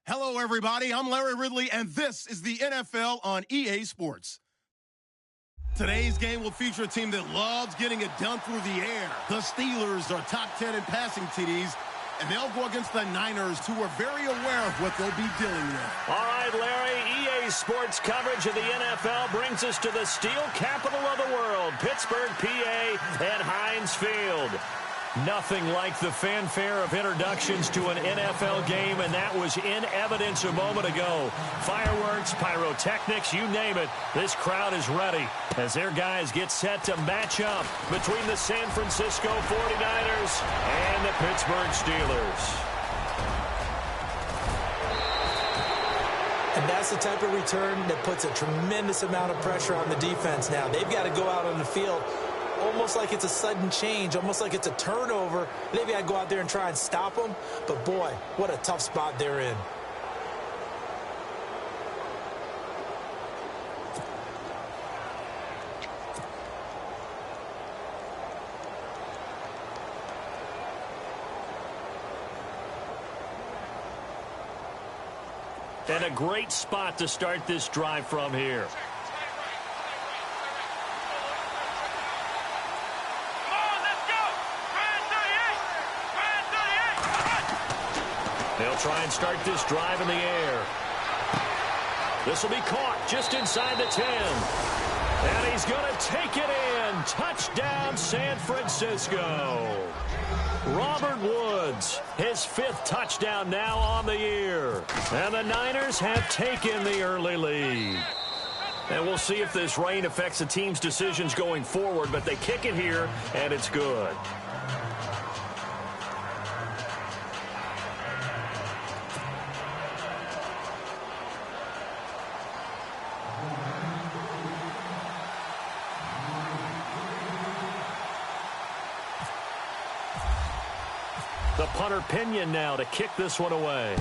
Hello, everybody. I'm Larry Ridley, and this is the NFL on EA Sports. Today's game will feature a team that loves getting it done through the air. The Steelers are top 10 in passing TDs, and they'll go against the Niners, who are very aware of what they'll be dealing with. All right, Larry, EA Sports coverage of the NFL brings us to the steel capital of the world, Pittsburgh, PA, at Heinz Field. Nothing like the fanfare of introductions to an NFL game, and that was in evidence a moment ago. Fireworks, pyrotechnics, you name it. This crowd is ready as their guys get set to match up between the San Francisco 49ers and the Pittsburgh Steelers. And that's the type of return that puts a tremendous amount of pressure on the defense now. They've got to go out on the field almost like it's a sudden change, almost like it's a turnover. They've got to go out there and try and stop them. But, boy, what a tough spot they're in. And a great spot to start this drive from here. They'll try and start this drive in the air. This will be caught just inside the 10. And he's going to take it in. Touchdown, San Francisco. Robert Woods, his 5th touchdown now on the year. And the Niners have taken the early lead. And we'll see if this rain affects the team's decisions going forward, but they kick it here, and it's good. The punter Pinion now to kick this one away.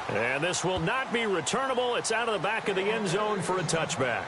And this will not be returnable. It's out of the back of the end zone for a touchback.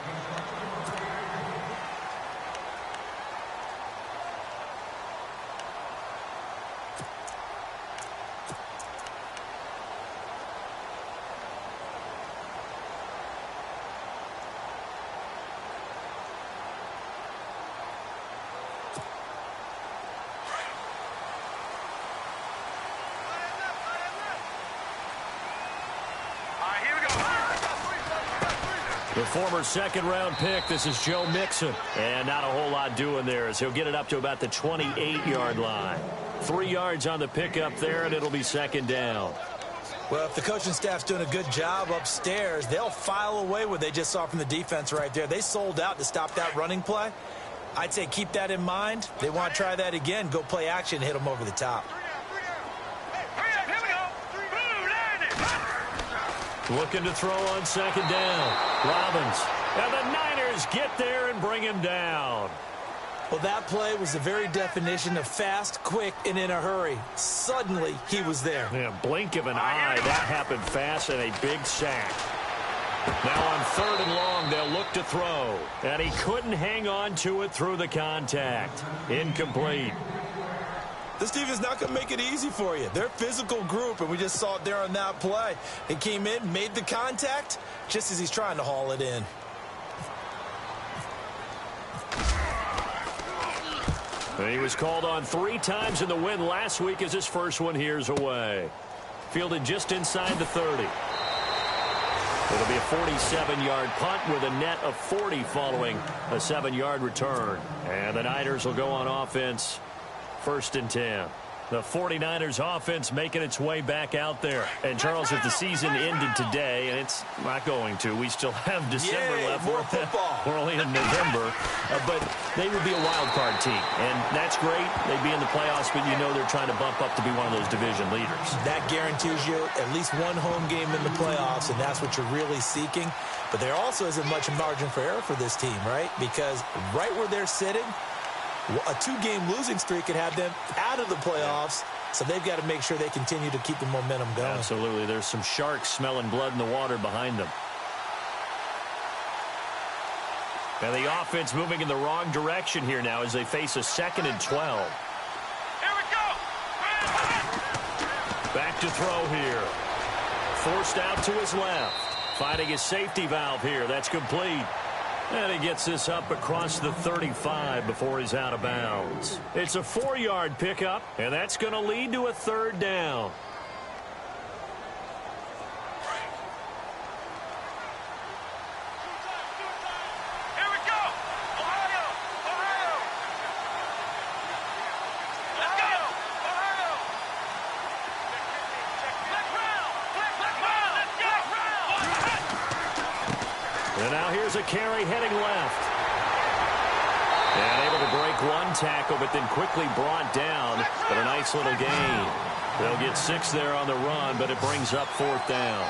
The former second-round pick, this is Joe Mixon. And not a whole lot doing there as he'll get it up to about the 28-yard line. 3 yards on the pickup there, and it'll be second down. Well, if the coaching staff's doing a good job upstairs, they'll file away what they just saw from the defense right there. They sold out to stop that running play. I'd say keep that in mind. They want to try that again. Go play action, hit them over the top. Looking to throw on second down. Robbins. And the Niners get there and bring him down. Well, that play was the very definition of fast, quick, and in a hurry. Suddenly, he was there. Yeah, blink of an eye. That happened fast and a big sack. Now on 3rd and long, they'll look to throw. And he couldn't hang on to it through the contact. Incomplete. This team is not going to make it easy for you. They're a physical group, and we just saw it there on that play. He came in, made the contact, just as he's trying to haul it in. He was called on 3 times in the win last week as his first one here's away. Fielded just inside the 30. It'll be a 47-yard punt with a net of 40 following a 7-yard return. And the Niners will go on offense. 1st and 10. The 49ers offense making its way back out there. And, Charles, if the season ended today, and it's not going to, we still have December left. More football. We're only in November. But they would be a wild card team. And that's great. They'd be in the playoffs, but you know they're trying to bump up to be one of those division leaders. That guarantees you at least one home game in the playoffs, and that's what you're really seeking. But there also isn't much margin for error for this team, right? Because right where they're sitting, a 2-game losing streak could have them out of the playoffs, so they've got to make sure they continue to keep the momentum going. Absolutely. There's some sharks smelling blood in the water behind them. And the offense moving in the wrong direction here now as they face a 2nd and 12. Here we go! back to throw here. Forced out to his left. Finding his safety valve here. That's complete. And he gets this up across the 35 before he's out of bounds. It's a 4-yard pickup, and that's going to lead to a 3rd down. And now here's a carry heading left. And able to break one tackle, but then quickly brought down. But a nice little gain. They'll get 6 there on the run, but it brings up 4th down.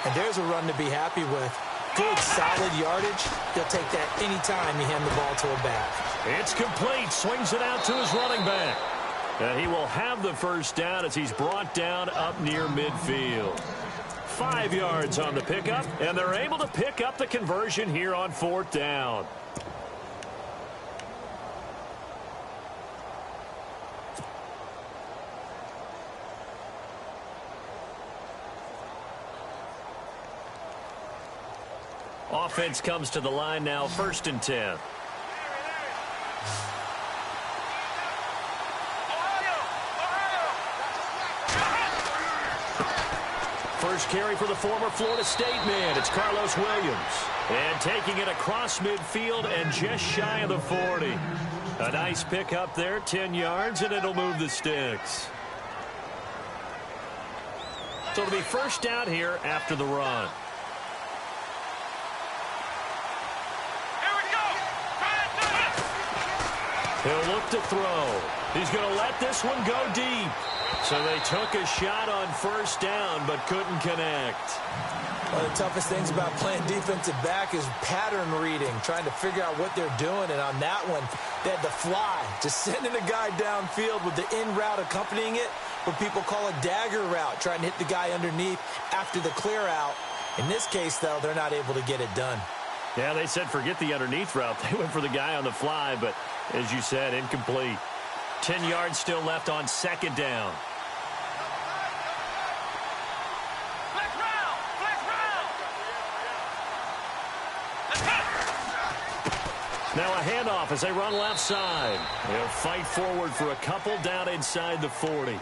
And there's a run to be happy with. Good, solid yardage. He'll take that anytime you hand the ball to a back. It's complete. Swings it out to his running back. And he will have the 1st down as he's brought down up near midfield. 5 yards on the pickup, and they're able to pick up the conversion here on 4th down. Offense comes to the line now, 1st and 10. First carry for the former Florida State man. It's Carlos Williams. And taking it across midfield and just shy of the 40. A nice pickup there, 10 yards, and it'll move the sticks. So it'll be 1st down here after the run. He'll look to throw. He's going to let this one go deep. So they took a shot on 1st down, but couldn't connect. One of the toughest things about playing defensive back is pattern reading, trying to figure out what they're doing. And on that one, they had to fly, just sending a guy downfield with the in route accompanying it, what people call a dagger route, trying to hit the guy underneath after the clear out. In this case, though, they're not able to get it done. Yeah, they said forget the underneath route. They went for the guy on the fly, but as you said, incomplete. 10 yards still left on 2nd down. Now a handoff as they run left side. They'll fight forward for a couple down inside the 40.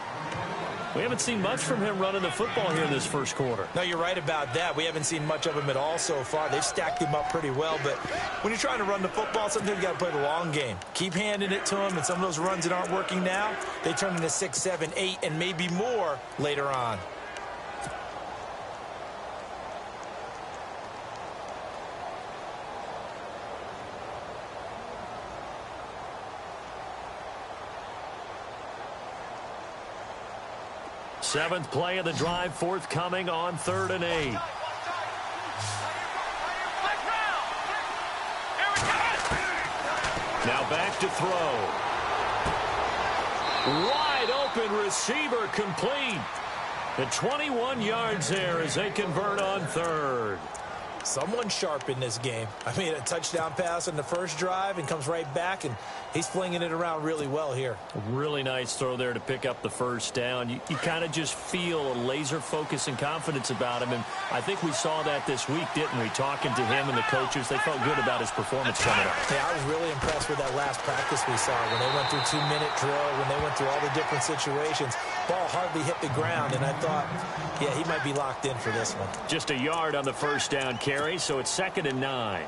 We haven't seen much from him running the football here in this 1st quarter. No, you're right about that. We haven't seen much of him at all so far. They've stacked him up pretty well, but when you're trying to run the football, sometimes you got to play the long game. Keep handing it to him, and some of those runs that aren't working now, they turn into 6, 7, 8, and maybe more later on. Seventh play of the drive, forthcoming on 3rd and 8. Now back to throw. Wide open receiver complete. The 21 yards there as they convert on 3rd. Someone sharp in this game. I mean, a touchdown pass on the 1st drive and comes right back, and he's flinging it around really well here. Really nice throw there to pick up the 1st down. You kind of just feel a laser focus and confidence about him, and I think we saw that this week, didn't we? Talking to him and the coaches, they felt good about his performance coming up. Yeah, I was really impressed with that last practice we saw when they went through 2-minute drill, when they went through all the different situations. Ball hardly hit the ground, and I thought, yeah, he might be locked in for this one. Just a yard on the 1st down carry, so it's 2nd and 9.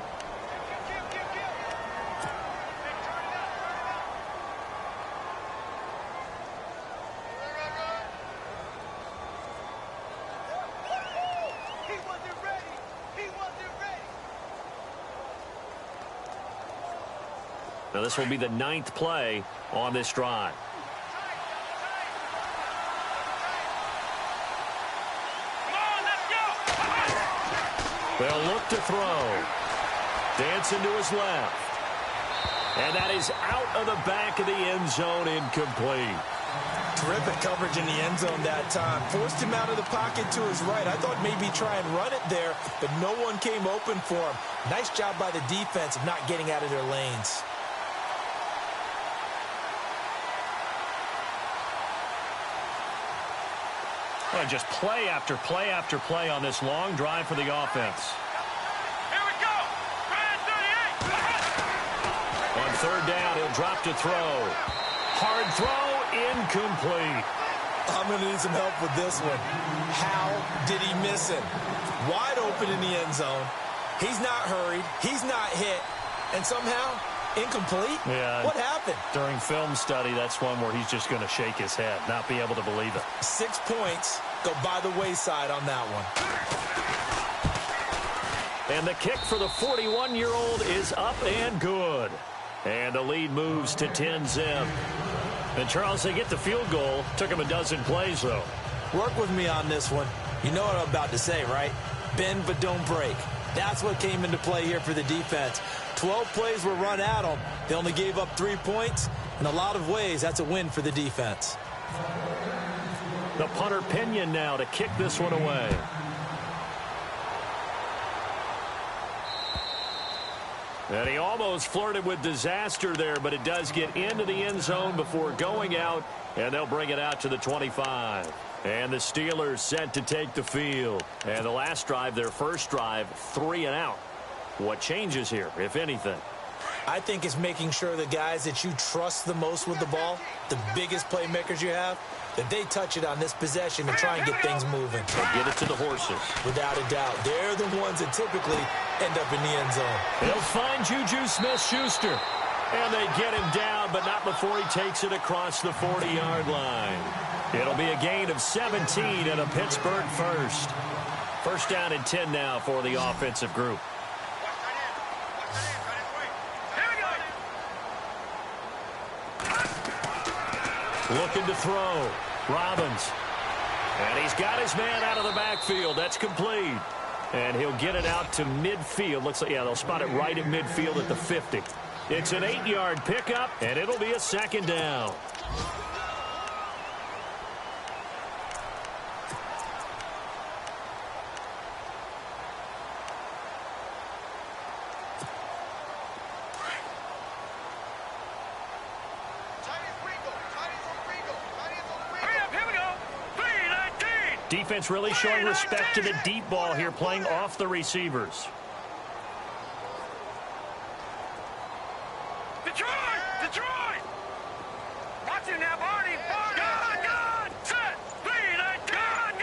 Now this will be the 9th play on this drive. They'll look to throw. Dancing to his left. And that is out of the back of the end zone, incomplete. Terrific coverage in the end zone that time. Forced him out of the pocket to his right. I thought maybe try and run it there, but no one came open for him. Nice job by the defense of not getting out of their lanes. Well, just play after play after play on this long drive for the offense. Here we go. Brand 38. On third down, he'll drop to throw. Hard throw, incomplete. I'm going to need some help with this one. How did he miss him? Wide open in the end zone. He's not hurried. He's not hit. And somehow, incomplete? Yeah. What happened? During film study, that's one where he's just going to shake his head, not be able to believe it. 6 points go by the wayside on that one. And the kick for the 41-year-old is up and good. And the lead moves to 10-zip. And, Charles, they get the field goal. Took him a dozen plays, though. Work with me on this one. You know what I'm about to say, right? Bend but don't break. That's what came into play here for the defense. 12 plays were run at them. They only gave up 3 points. In a lot of ways, that's a win for the defense. The punter Pinion now to kick this one away. And he almost flirted with disaster there, but it does get into the end zone before going out, and they'll bring it out to the 25. And the Steelers set to take the field. And the last drive, their first drive, 3 and out. What changes here, if anything? I think it's making sure the guys that you trust the most with the ball, the biggest playmakers you have, that they touch it on this possession and try and get things moving. And get it to the horses. Without a doubt. They're the ones that typically end up in the end zone. They'll find Juju Smith-Schuster. And they get him down, but not before he takes it across the 40-yard line. It'll be a gain of 17 and a Pittsburgh first. First down and 10 now for the offensive group. Looking to throw. Robbins. And he's got his man out of the backfield. That's complete. And he'll get it out to midfield. Looks like, yeah, they'll spot it right at midfield at the 50. It's an 8-yard pickup, and it'll be a second down. Defense really showing respect to the deep ball here, playing off the receivers. Detroit! Detroit! Watch him now, Barney! Gun! Set! Speed! Gun!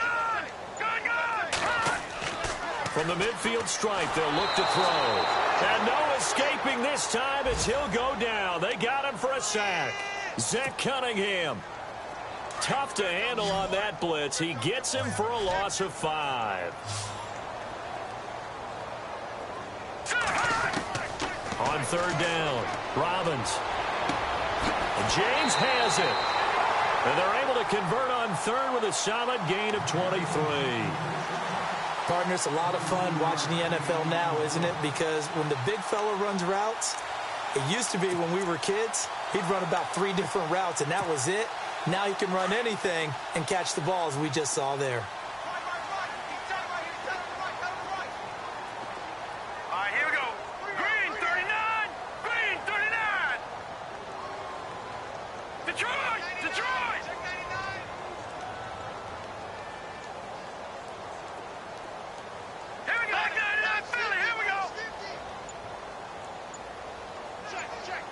From the midfield stripe, they'll look to throw. And no escaping this time as he'll go down. They got him for a sack. Zach Cunningham. Tough to handle on that blitz. He gets him for a loss of 5. On third down, Robbins. And James has it. And they're able to convert on third with a solid gain of 23. Partner, it's a lot of fun watching the NFL now, isn't it? Because when the big fella runs routes, it used to be when we were kids, he'd run about 3 different routes, and that was it. Now he can run anything and catch the balls we just saw there. All right, here we go. Green 39! Green 39! Detroit! Detroit! Here we go. Back 99 Philly. Here we go.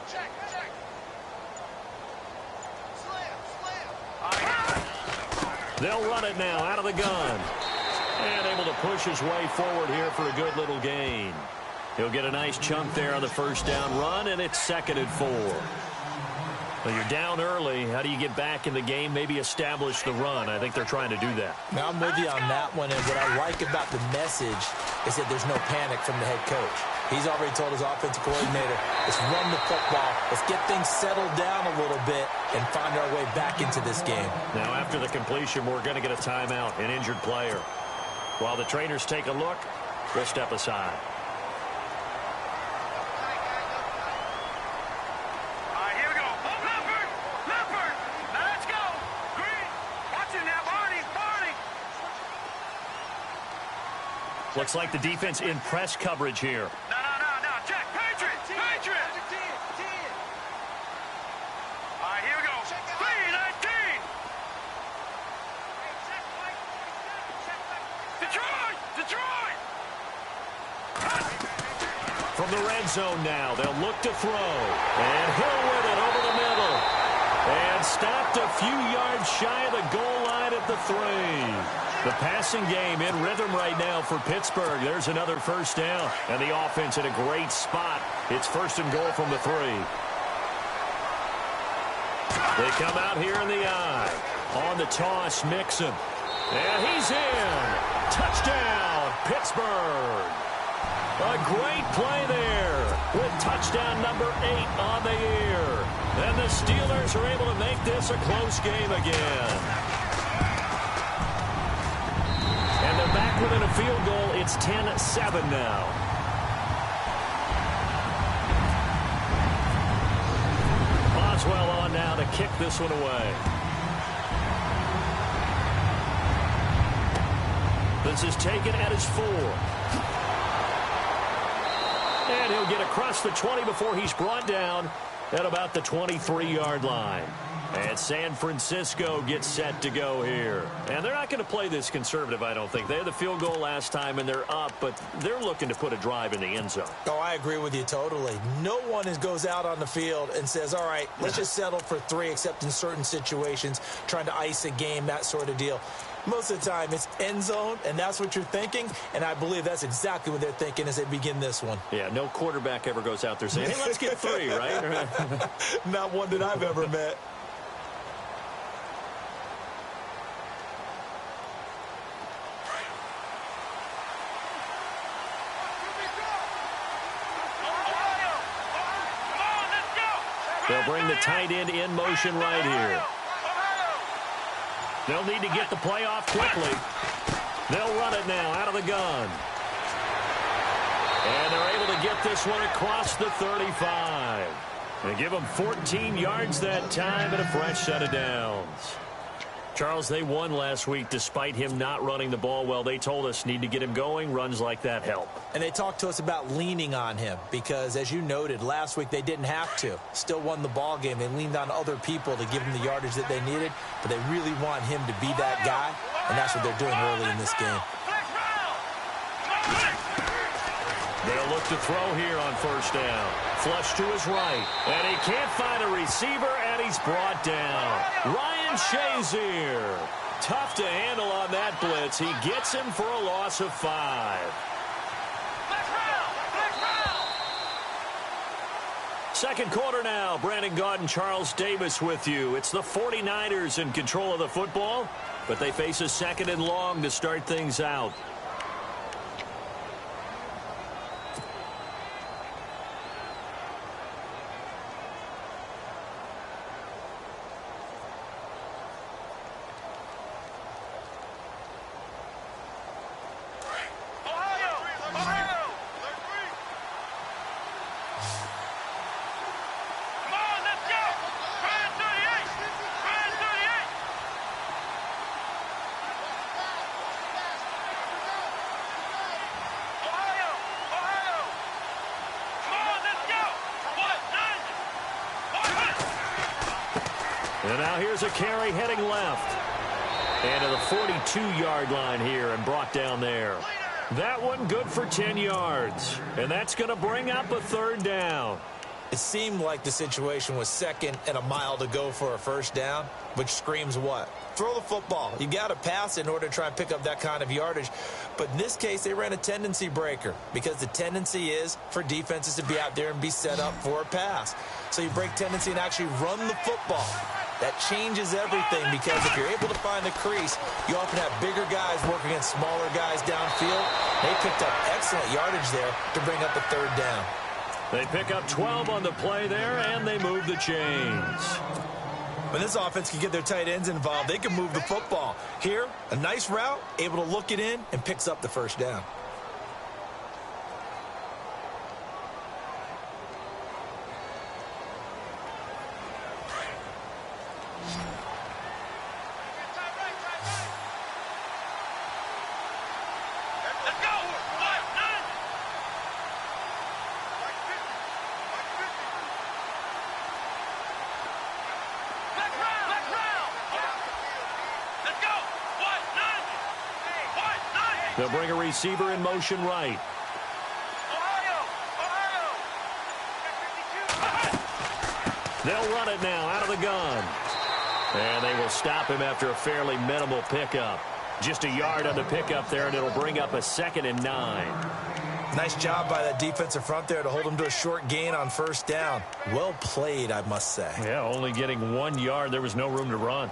Check. They'll run it now out of the gun. And able to push his way forward here for a good little gain. He'll get a nice chunk there on the first down run, and it's 2nd and 4. Well, you're down early. How do you get back in the game, maybe establish the run? I think they're trying to do that. Now, I'm with you on that one, and what I like about the message is that there's no panic from the head coach. He's already told his offensive coordinator, let's run the football, let's get things settled down a little bit and find our way back into this game. Now, after the completion, we're going to get a timeout, an injured player. While the trainers take a look, we'll step aside. All right, here we go. Leopard! Now let's go. Green. Watch him now, Barney. Looks like the defense in press coverage here. No. Check. Patriot. All right, here we go. 3-19. From the red zone now, they'll look to throw. And Hill with it over the middle. And stopped a few yards shy of the goal line at the 3. The passing game in rhythm right now for Pittsburgh. There's another first down. And the offense in a great spot. It's first and goal from the 3. They come out here in the eye. On the toss, Mixon. And he's in. Touchdown, Pittsburgh. A great play there with touchdown number 8 on the year. And the Steelers are able to make this a close game again. And they're back within a field goal. It's 10-7 now. Boswell on now to kick this one away. This is taken at his 4. And he'll get across the 20 before he's brought down at about the 23-yard line. And San Francisco gets set to go here. And they're not going to play this conservative, I don't think. They had the field goal last time, and they're up, but they're looking to put a drive in the end zone. Oh, I agree with you totally. No one goes out on the field and says, all right, let's just settle for 3, except in certain situations, trying to ice a game, that sort of deal. Most of the time, it's end zone, and that's what you're thinking, and I believe that's exactly what they're thinking as they begin this one. Yeah, no quarterback ever goes out there saying, hey, let's get 3, right? Not one that I've ever met. They'll bring the tight end in motion right here. They'll need to get the play off quickly. They'll run it now out of the gun. And they're able to get this one across the 35. They give them 14 yards that time and a fresh set of downs. Charles, they won last week despite him not running the ball well. They told us need to get him going. Runs like that help. And they talked to us about leaning on him because, as you noted, last week they didn't have to. Still won the ball game. They leaned on other people to give him the yardage that they needed, but they really want him to be that guy, and that's what they're doing early in this game. They'll look to throw here on first down. Flush to his right, and he can't find a receiver, and he's brought down. Ryan Shazier. Tough to handle on that blitz. He gets him for a loss of 5. Second quarter now. Brandon Gaudin and Charles Davis with you. It's the 49ers in control of the football, but they face a second and long to start things out. And now here's a carry heading left. And to the 42-yard line here and brought down there. That one good for 10 yards. And that's going to bring up a third down. It seemed like the situation was second and a mile to go for a first down, which screams what? Throw the football. You got to pass it in order to try and pick up that kind of yardage. But in this case, they ran a tendency breaker because the tendency is for defenses to be out there and be set up for a pass. So you break tendency and actually run the football. That changes everything because if you're able to find the crease, you often have bigger guys working against smaller guys downfield. They picked up excellent yardage there to bring up a third down. They pick up 12 on the play there, and they move the chains. When this offense can get their tight ends involved, they can move the football. Here, a nice route, able to look it in, and picks up the first down. They'll bring a receiver in motion right. They'll run it now out of the gun. And they will stop him after a fairly minimal pickup. Just a yard on the pickup there, and it'll bring up a 2nd and 9. Nice job by that defensive front there to hold him to a short gain on first down. Well played, I must say. Yeah, only getting 1 yard. There was no room to run.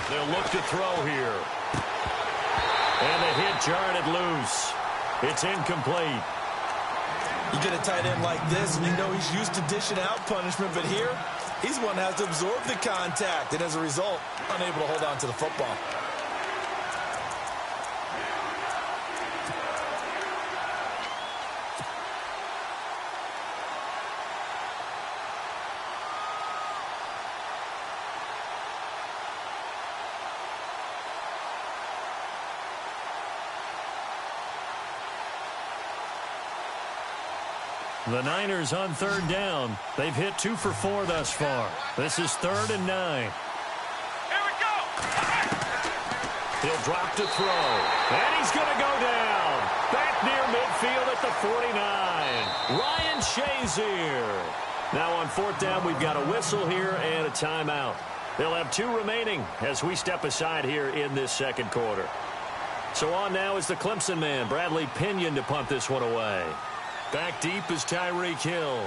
They'll look to throw here. And the hit jarred it loose. It's incomplete. You get a tight end like this, and you know he's used to dishing out punishment, but here, he's one that has to absorb the contact, and as a result, unable to hold on to the football. The Niners on 3rd down. They've hit 2 for 4 thus far. This is 3rd and 9. Here we go. He'll drop to throw. And he's going to go down. Back near midfield at the 49. Ryan Shazier. Now on 4th down, we've got a whistle here and a timeout. They'll have 2 remaining as we step aside here in this 2nd quarter. So on now is the Clemson man, Bradley Pinion, to punt this one away. Back deep is Tyreek Hill.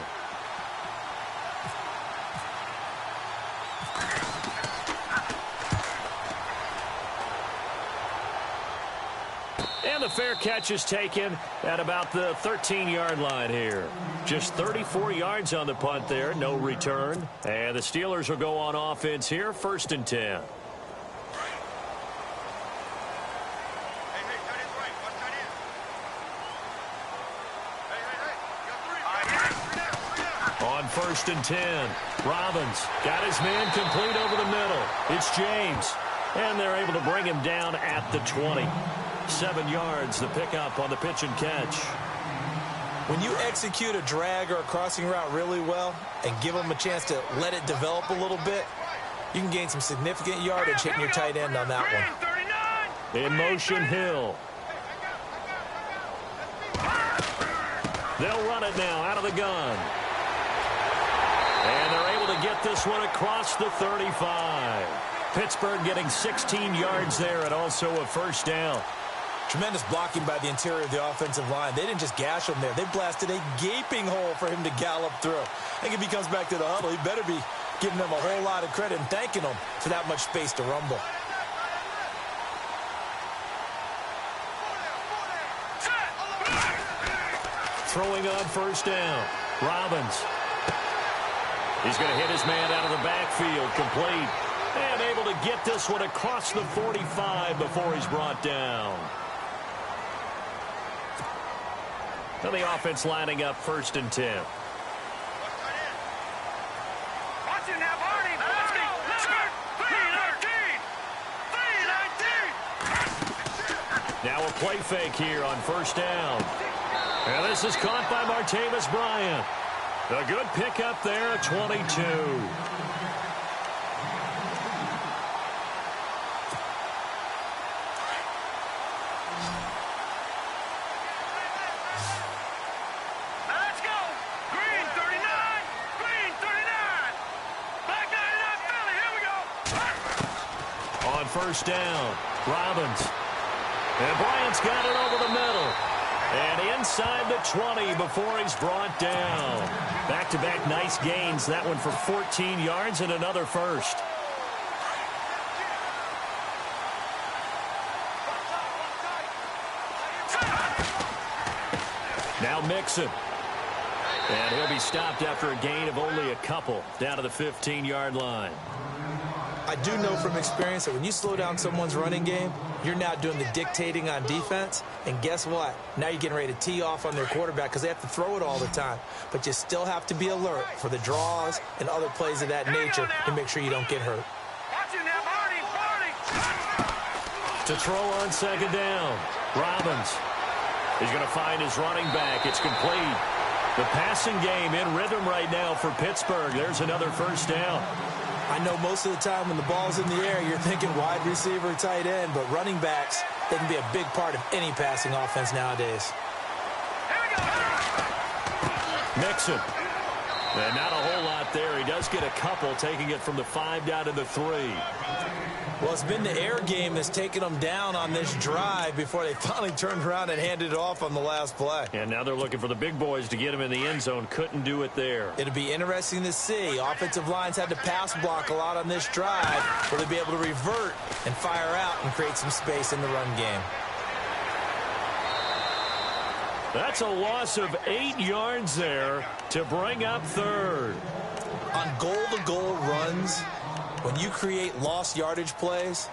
And the fair catch is taken at about the 13-yard line here. Just 34 yards on the punt there, no return. And the Steelers will go on offense here, 1st and 10. On 1st and 10, Robbins got his man complete over the middle. It's James, and they're able to bring him down at the 20. 7 yards, the pickup on the pitch and catch. When you execute a drag or a crossing route really well and give them a chance to let it develop a little bit, you can gain some significant yardage hitting your tight end on that one. In motion, Hill. They'll run it now out of the gun. And they're able to get this one across the 35. Pittsburgh getting 16 yards there and also a 1st down. Tremendous blocking by the interior of the offensive line. They didn't just gash him there. They blasted a gaping hole for him to gallop through. I think if he comes back to the huddle, he better be giving them a whole lot of credit and thanking them for that much space to rumble. Throwing on 1st down. Robbins. He's going to hit his man out of the backfield, complete. And able to get this one across the 45 before he's brought down. And the offense lining up 1st and 10. Watch it now, Barney. Let's go. Let's go. 3-19. Now a play fake here on 1st down. And this is caught by Martavis Bryant. A good pickup there at 22. Let's go. Green 39. Green 39. Back 99 Philly. Here we go. On 1st down, Robbins. And Bryant's got it over the middle. And inside the 20 before he's brought down. Back-to-back nice gains. That one for 14 yards and another 1st. Now Mixon. And he'll be stopped after a gain of only a couple down to the 15-yard line. I do know from experience that when you slow down someone's running game, you're now doing the dictating on defense. And guess what? Now you're getting ready to tee off on their quarterback because they have to throw it all the time. But you still have to be alert for the draws and other plays of that nature to make sure you don't get hurt. Watch To throw on second down. Robbins. He's going to find his running back. It's complete. The passing game in rhythm right now for Pittsburgh. There's another first down. I know most of the time when the ball's in the air, you're thinking wide receiver, tight end, but running backs, they can be a big part of any passing offense nowadays. Mixon. And not a whole lot there. He does get a couple, taking it from the 5 down to the 3. Well, it's been the air game that's taken them down on this drive before they finally turned around and handed it off on the last play. And now they're looking for the big boys to get him in the end zone. Couldn't do it there. It'll be interesting to see. Offensive lines had to pass block a lot on this drive where they'll be able to revert and fire out and create some space in the run game. That's a loss of 8 yards there to bring up third. On goal-to-goal runs, when you create lost yardage plays,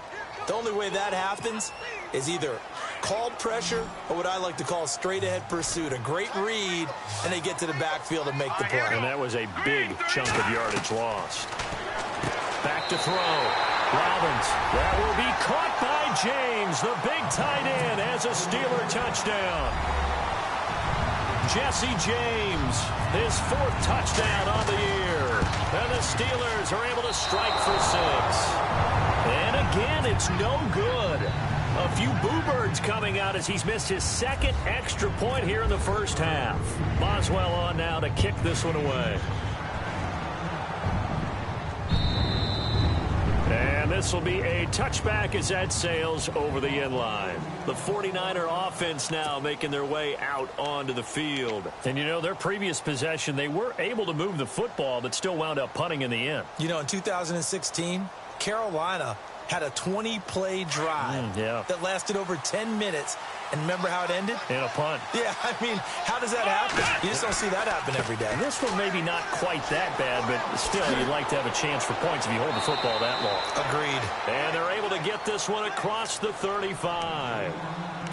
the only way that happens is either called pressure or what I like to call straight-ahead pursuit. A great read, and they get to the backfield and make the play. And that was a big chunk of yardage lost. Back to throw. Robbins. That will be caught by James. The big tight end has a Steeler touchdown. Jesse James, his 4th touchdown on the year. And the Steelers are able to strike for 6. And again, it's no good. A few boo birds coming out as he's missed his 2nd extra point here in the first half. Boswell on now to kick this one away. And this will be a touchback as that sails over the end line. The 49er offense now making their way out onto the field. And, you know, their previous possession, they were able to move the football, but still wound up punting in the end. You know, in 2016, Carolina had a 20-play drive that lasted over 10 minutes. And remember how it ended? In a punt. Yeah, I mean, how does that happen? You just don't see that happen every day. This one maybe not quite that bad, but still, you'd like to have a chance for points if you hold the football that long. Agreed. And they're able to get this one across the 35.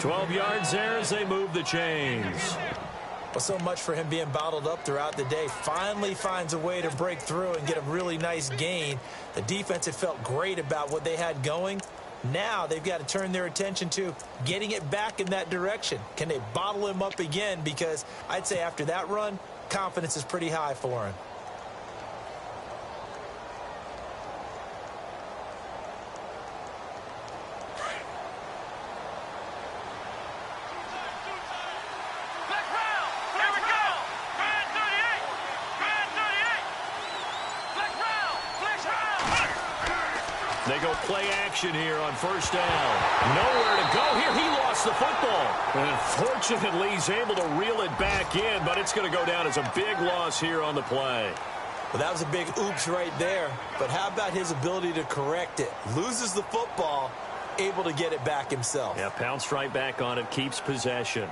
12 yards there as they move the chains. Well, so much for him being bottled up throughout the day. Finally finds a way to break through and get a really nice gain. The defense had felt great about what they had going. Now they've got to turn their attention to getting it back in that direction. Can they bottle him up again? Because I'd say after that run, confidence is pretty high for him. They go play action here on first down. Nowhere to go here. He lost the football. And fortunately, he's able to reel it back in, but it's going to go down as a big loss here on the play. Well, that was a big oops right there. But how about his ability to correct it? Loses the football, able to get it back himself. Yeah, pounced right back on it, keeps possession.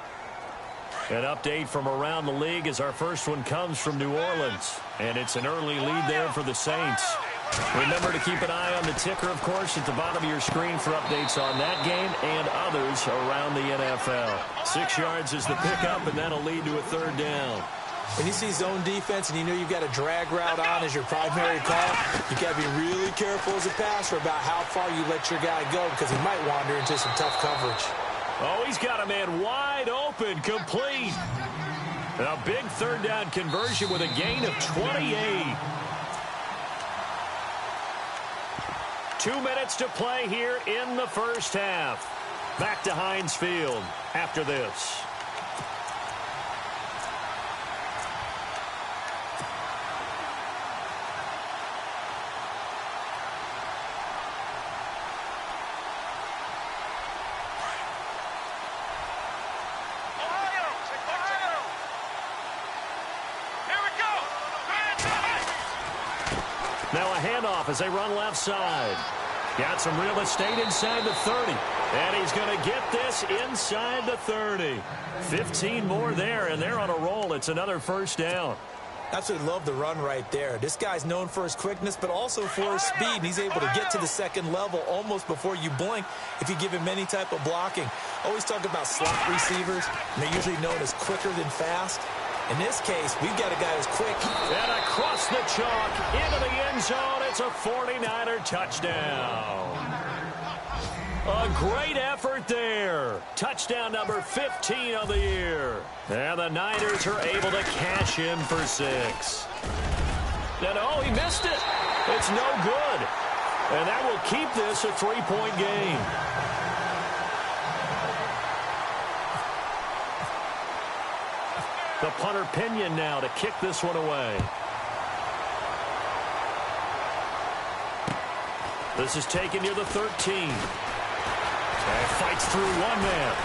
An update from around the league as our first one comes from New Orleans. And it's an early lead there for the Saints. Remember to keep an eye on the ticker, of course, at the bottom of your screen for updates on that game and others around the NFL. 6 yards is the pickup, and that'll lead to a third down. When you see zone defense and you know you've got a drag route on as your primary call, you've got to be really careful as a passer about how far you let your guy go because he might wander into some tough coverage. Oh, he's got a man wide open, complete. A big third down conversion with a gain of 28. 2 minutes to play here in the first half. Back to Heinz Field after this. Now a handoff as they run left side. Got some real estate inside the 30. And he's going to get this inside the 30. 15 more there, and they're on a roll. It's another first down. Absolutely love the run right there. This guy's known for his quickness, but also for his speed. He's able to get to the second level almost before you blink if you give him any type of blocking. Always talk about slot receivers, and they're usually known as quicker than fast. In this case, we've got a guy who's quick. And across the chalk, into the end zone, it's a 49er touchdown. A great effort there. Touchdown number 15 of the year. And the Niners are able to cash in for 6. And oh, he missed it. It's no good. And that will keep this a 3-point game. The punter Pinion now to kick this one away. This is taken near the 13. And fights through one man.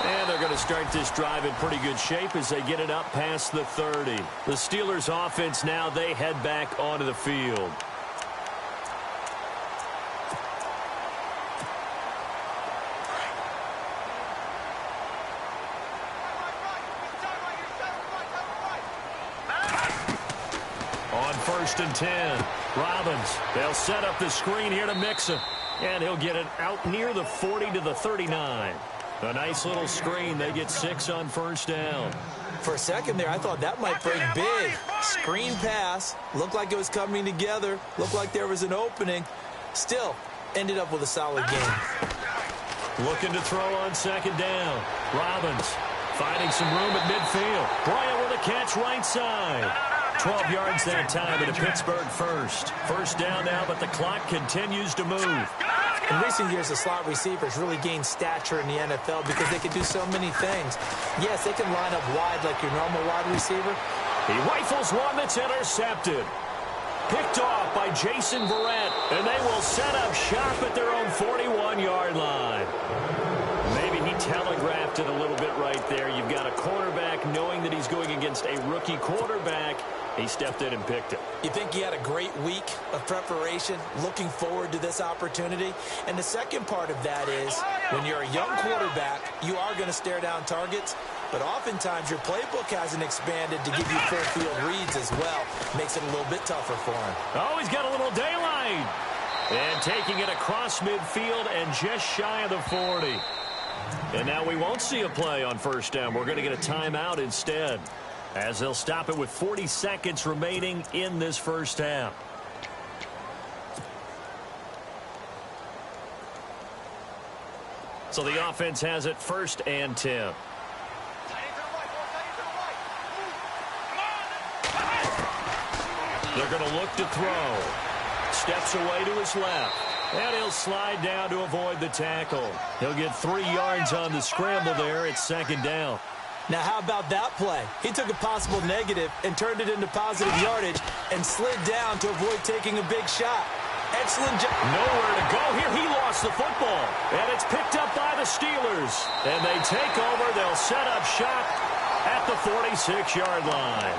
And they're going to start this drive in pretty good shape as they get it up past the 30. The Steelers offense now, they head back onto the field. On 1st and 10, Robbins, they'll set up the screen here to Mixon. And he'll get it out near the 40 to the 39. A nice little screen. They get 6 on 1st down. For a second there, I thought that might break big. Screen pass. Looked like it was coming together. Looked like there was an opening. Still, ended up with a solid game. Looking to throw on 2nd down. Robbins finding some room at midfield. Bryant with a catch right side. 12 yards that time at a Pittsburgh first. 1st down now, but the clock continues to move. In recent years, the slot receivers really gained stature in the NFL because they can do so many things. Yes, they can line up wide like your normal wide receiver. He rifles one that's intercepted. Picked off by Jason Verrett, and they will set up shop at their own 41-yard line. Maybe he telegraphed it a little bit right there. You've got a cornerback knowing that he's going against a rookie quarterback. He stepped in and picked it. You think he had a great week of preparation, looking forward to this opportunity? And the second part of that is, when you're a young quarterback, you are going to stare down targets, but oftentimes your playbook hasn't expanded to give you full field reads as well. Makes it a little bit tougher for him. Oh, he's got a little daylight. And taking it across midfield and just shy of the 40. And now we won't see a play on 1st down. We're going to get a timeout instead, as they'll stop it with 40 seconds remaining in this 1st half. So the offense has it 1st and 10. They're going to look to throw. Steps away to his left. And he'll slide down to avoid the tackle. He'll get 3 yards on the scramble there. It's 2nd down. Now, how about that play? He took a possible negative and turned it into positive yardage and slid down to avoid taking a big shot. Excellent job. Nowhere to go here. He lost the football. And it's picked up by the Steelers. And they take over. They'll set up shop at the 46-yard line.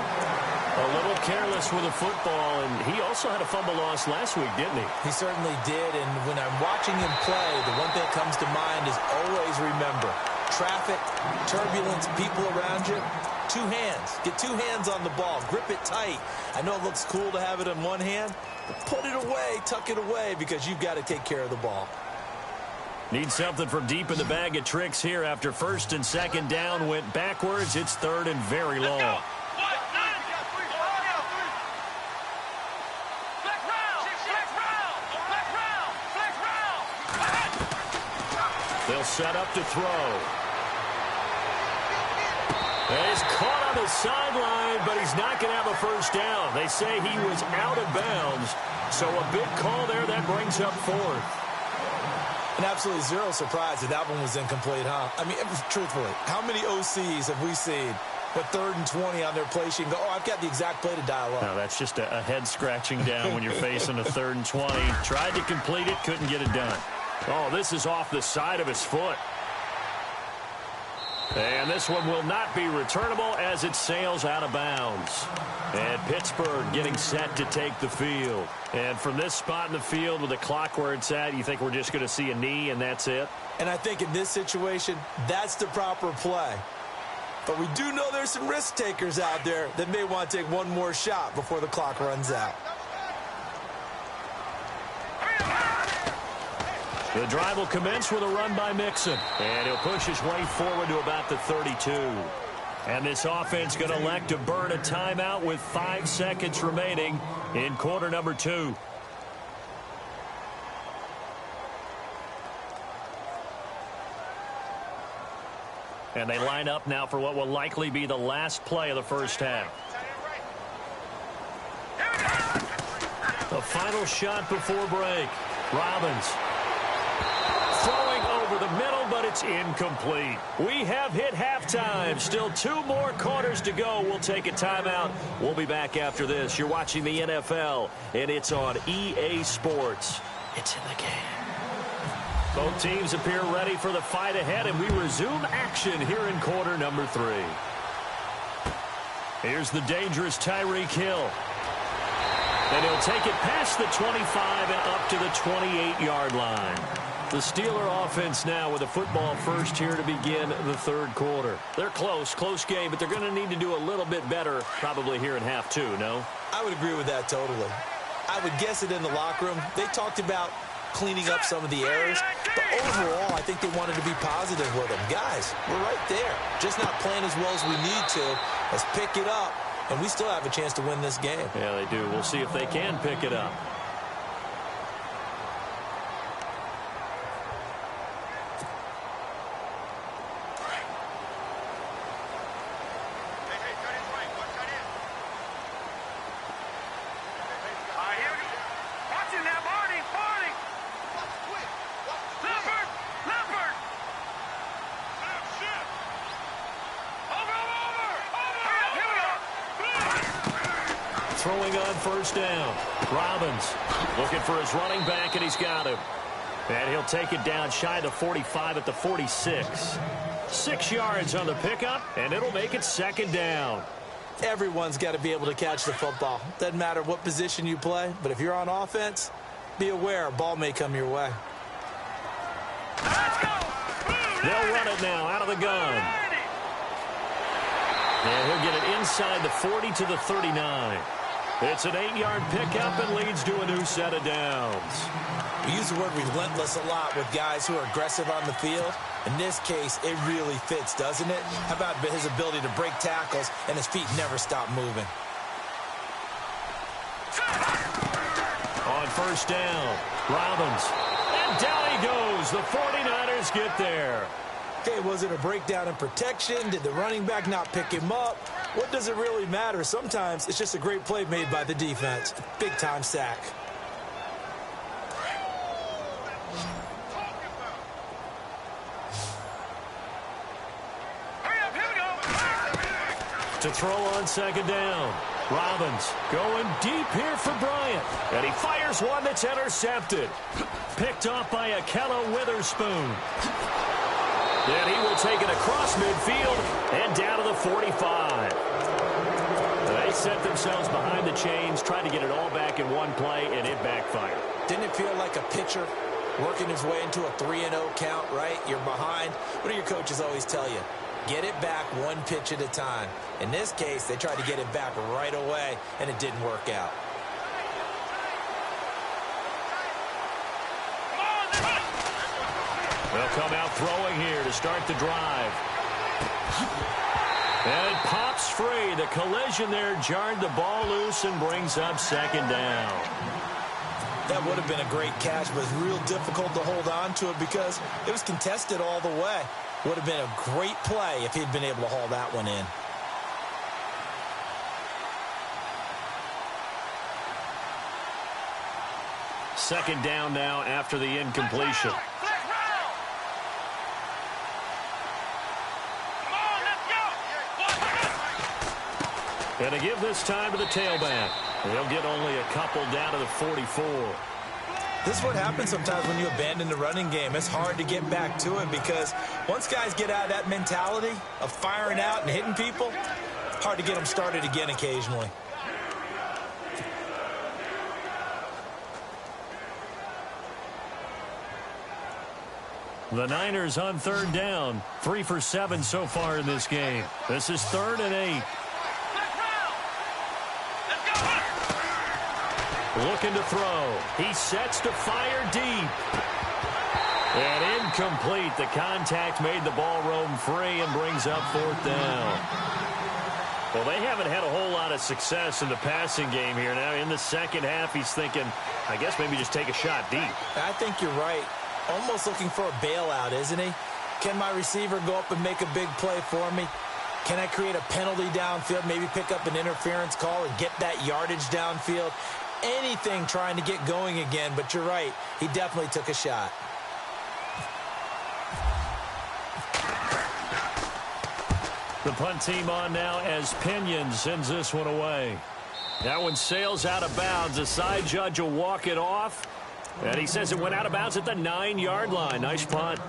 A little careless with the football, and he also had a fumble loss last week, didn't he? He certainly did, and when I'm watching him play, the one thing that comes to mind is always remember, traffic, turbulence, people around you, 2 hands. Get 2 hands on the ball. Grip it tight. I know it looks cool to have it in one hand, but put it away, tuck it away, because you've got to take care of the ball. Need something from deep in the bag of tricks here after 1st and 2nd down went backwards. It's 3rd and very long. They'll set up to throw. And he's caught on the sideline, but he's not going to have a 1st down. They say he was out of bounds. So a big call there that brings up 4th. And absolutely zero surprise that that one was incomplete, huh? I mean, truthfully, how many OCs have we seen with 3rd and 20 on their play sheet and go, oh, I've got the exact play to dial up? No, that's just a head scratching down when you're facing a 3rd and 20. Tried to complete it, couldn't get it done. Oh, this is off the side of his foot. And this one will not be returnable as it sails out of bounds. And Pittsburgh getting set to take the field. And from this spot in the field with the clock where it's at, you think we're just going to see a knee and that's it? And I think in this situation, that's the proper play. But we do know there's some risk takers out there that may want to take one more shot before the clock runs out. The drive will commence with a run by Mixon. And he'll push his way forward to about the 32. And this offense going to elect to burn a timeout with 5 seconds remaining in quarter number 2. And they line up now for what will likely be the last play of the first half. The final shot before break. Robbins throwing over the middle, but it's incomplete. We have hit halftime. Still 2 more quarters to go. We'll take a timeout. We'll be back after this. You're watching the NFL, and it's on EA Sports. It's in the game. Both teams appear ready for the fight ahead, and we resume action here in quarter number 3. Here's the dangerous Tyreek Hill. And he'll take it past the 25 and up to the 28-yard line. The Steeler offense now with a football first here to begin the third quarter. They're close game, but they're going to need to do a little bit better probably here in half 2, no? I would agree with that totally. I would guess it in the locker room. They talked about cleaning up some of the errors, but overall, I think they wanted to be positive with them. Guys, we're right there. Just not playing as well as we need to. Let's pick it up, and we still have a chance to win this game. Yeah, they do. We'll see if they can pick it up. Throwing on first down. Robbins looking for his running back, and he's got him. And he'll take it down shy of the 45 at the 46. 6 yards on the pickup, and it'll make it second down. Everyone's got to be able to catch the football. Doesn't matter what position you play, but if you're on offense, be aware a ball may come your way. They'll run it now out of the gun. And he'll get it inside the 40 to the 39. It's an 8-yard pickup and leads to a new set of downs. We use the word relentless a lot with guys who are aggressive on the field. In this case, it really fits, doesn't it? How about his ability to break tackles and his feet never stop moving? On first down, Robbins. And down he goes. The 49ers get there. Okay, was it a breakdown in protection? Did the running back not pick him up? What does it really matter? Sometimes it's just a great play made by the defense. Big-time sack. To throw on second down. Robbins going deep here for Bryant. And he fires one that's intercepted. Picked off by Akello Witherspoon. Then he will take it across midfield and down to the 45. They set themselves behind the chains, trying to get it all back in one play, and it backfired. Didn't it feel like a pitcher working his way into a 3-0 count, right? You're behind. What do your coaches always tell you? Get it back one pitch at a time. In this case, they tried to get it back right away, and it didn't work out. They'll come out throwing here to start the drive. And it pops free. The collision there jarred the ball loose and brings up second down. That would have been a great catch, but it's real difficult to hold on to it because it was contested all the way. Would have been a great play if he'd been able to haul that one in. Second down now after the incompletion. And to give this time to the tailback. They'll get only a couple down to the 44. This is what happens sometimes when you abandon the running game. It's hard to get back to it because once guys get out of that mentality of firing out and hitting people, it's hard to get them started again occasionally. The Niners on third down. 3 for 7 so far in this game. This is 3rd and 8. Looking to throw. He sets to fire deep. And incomplete. The contact made the ball roam free and brings up 4th down. Well, they haven't had a whole lot of success in the passing game here. Now, in the second half, he's thinking, I guess maybe just take a shot deep. I think you're right. Almost looking for a bailout, isn't he? Can my receiver go up and make a big play for me? Can I create a penalty downfield, maybe pick up an interference call and get that yardage downfield? Anything trying to get going again, but you're right. He definitely took a shot. The punt team on now as Pinion sends this one away. That one sails out of bounds. The side judge will walk it off. And he says it went out of bounds at the 9-yard line. Nice punt.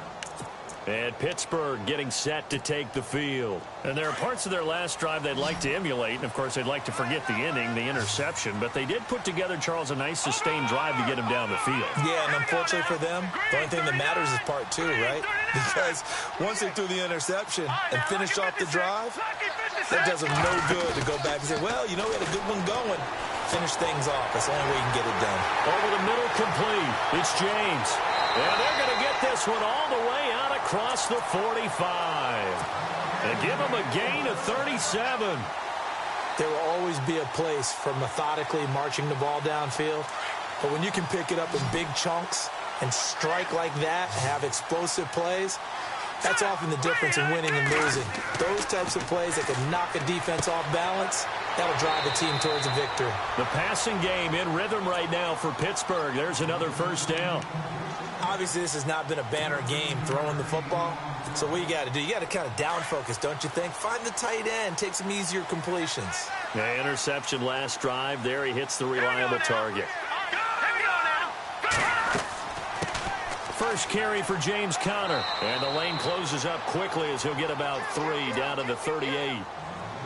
And Pittsburgh getting set to take the field. And there are parts of their last drive they'd like to emulate. And, of course, they'd like to forget the inning, the interception. But they did put together, Charles, a nice sustained drive to get him down the field. Yeah, and unfortunately for them, the only thing that matters is part 2, right? Because once they threw the interception and finished off the drive, that does them no good to go back and say, well, you know, we had a good one going. Finish things off. That's the only way you can get it done. Over the middle, complete. It's James. And they're going to get this one all the way out across the 45. And give them a gain of 37. There will always be a place for methodically marching the ball downfield. But when you can pick it up in big chunks and strike like that, have explosive plays, that's often the difference in winning and losing. Those types of plays that can knock a defense off balance, that'll drive a team towards a victory. The passing game in rhythm right now for Pittsburgh. There's another first down. Obviously, this has not been a banner game throwing the football. So what you got to do, you got to kind of down focus, don't you think? Find the tight end, take some easier completions. Yeah, interception last drive. There he hits the reliable target. First carry for James Conner. And the lane closes up quickly as he'll get about 3 down to the 38.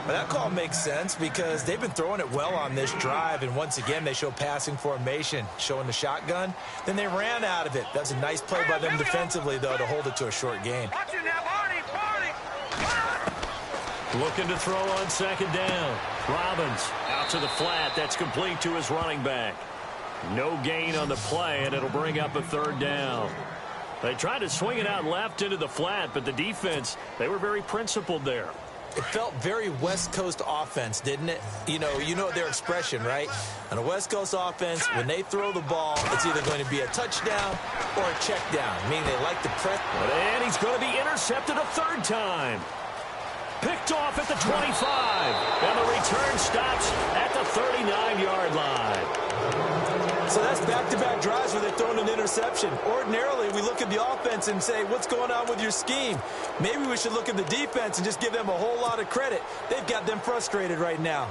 Well, that call makes sense because they've been throwing it well on this drive, and once again they show passing formation, showing the shotgun. Then they ran out of it. That's a nice play by them defensively, though, to hold it to a short gain. Looking to throw on second down. Robbins out to the flat. That's complete to his running back. No gain on the play, and it'll bring up a third down. They tried to swing it out left into the flat, but the defense, they were very principled there. It felt very West Coast offense, didn't it? You know their expression, right? On a West Coast offense, when they throw the ball, it's either going to be a touchdown or a check down, meaning they like to press. And he's going to be intercepted a third time. Picked off at the 25. And the return stops at the 39-yard line. So that's back-to-back drives where they're throwing an interception. Ordinarily, we look at the offense and say, what's going on with your scheme? Maybe we should look at the defense and just give them a whole lot of credit. They've got them frustrated right now.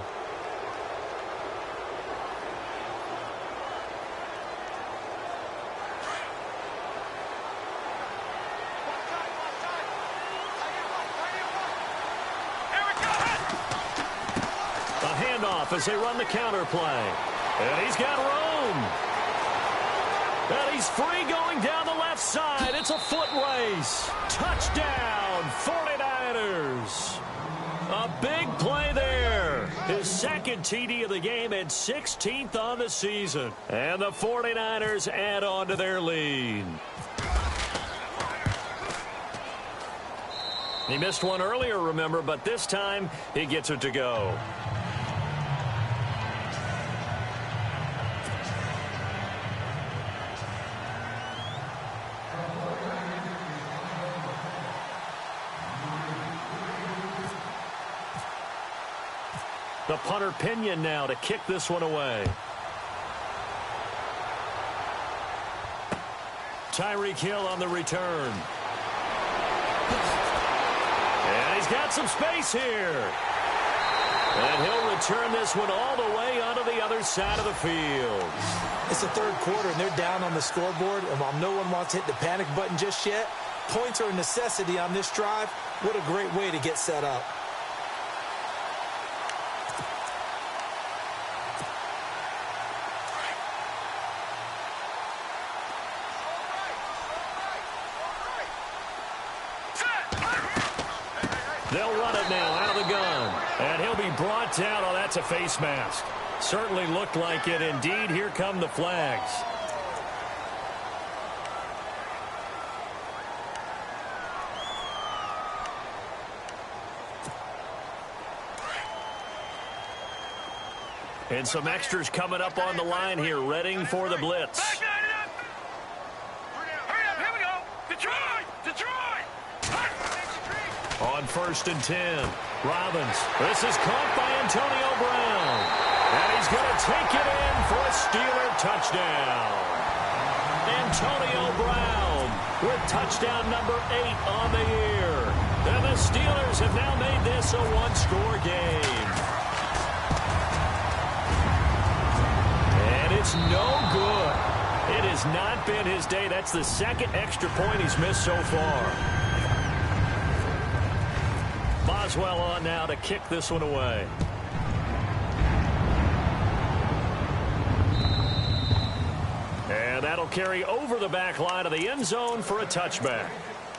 A handoff as they run the counter play. And he's got room. And he's free going down the left side. It's a foot race. Touchdown, 49ers. A big play there. His second TD of the game and 16th on the season. And the 49ers add on to their lead. He missed one earlier, remember, but this time he gets it to go. The punter Pinion now to kick this one away. Tyreek Hill on the return. And he's got some space here. And he'll return this one all the way onto the other side of the field. It's the third quarter, and they're down on the scoreboard. And while no one wants to hit the panic button just yet, points are a necessity on this drive. What a great way to get set up. They'll run it now out of the gun. And he'll be brought down. Oh, that's a face mask. Certainly looked like it. Indeed, here come the flags. And some extras coming up on the line here, readying for the blitz. Hurry up, here we go. Detroit! on 1st and 10. Robbins. This is caught by Antonio Brown. And he's going to take it in for a Steeler touchdown. Antonio Brown with touchdown number 8 on the year. And the Steelers have now made this a one-score game. And it's no good. It has not been his day. That's the second extra point he's missed so far. Boswell on now to kick this one away. And that'll carry over the back line of the end zone for a touchback.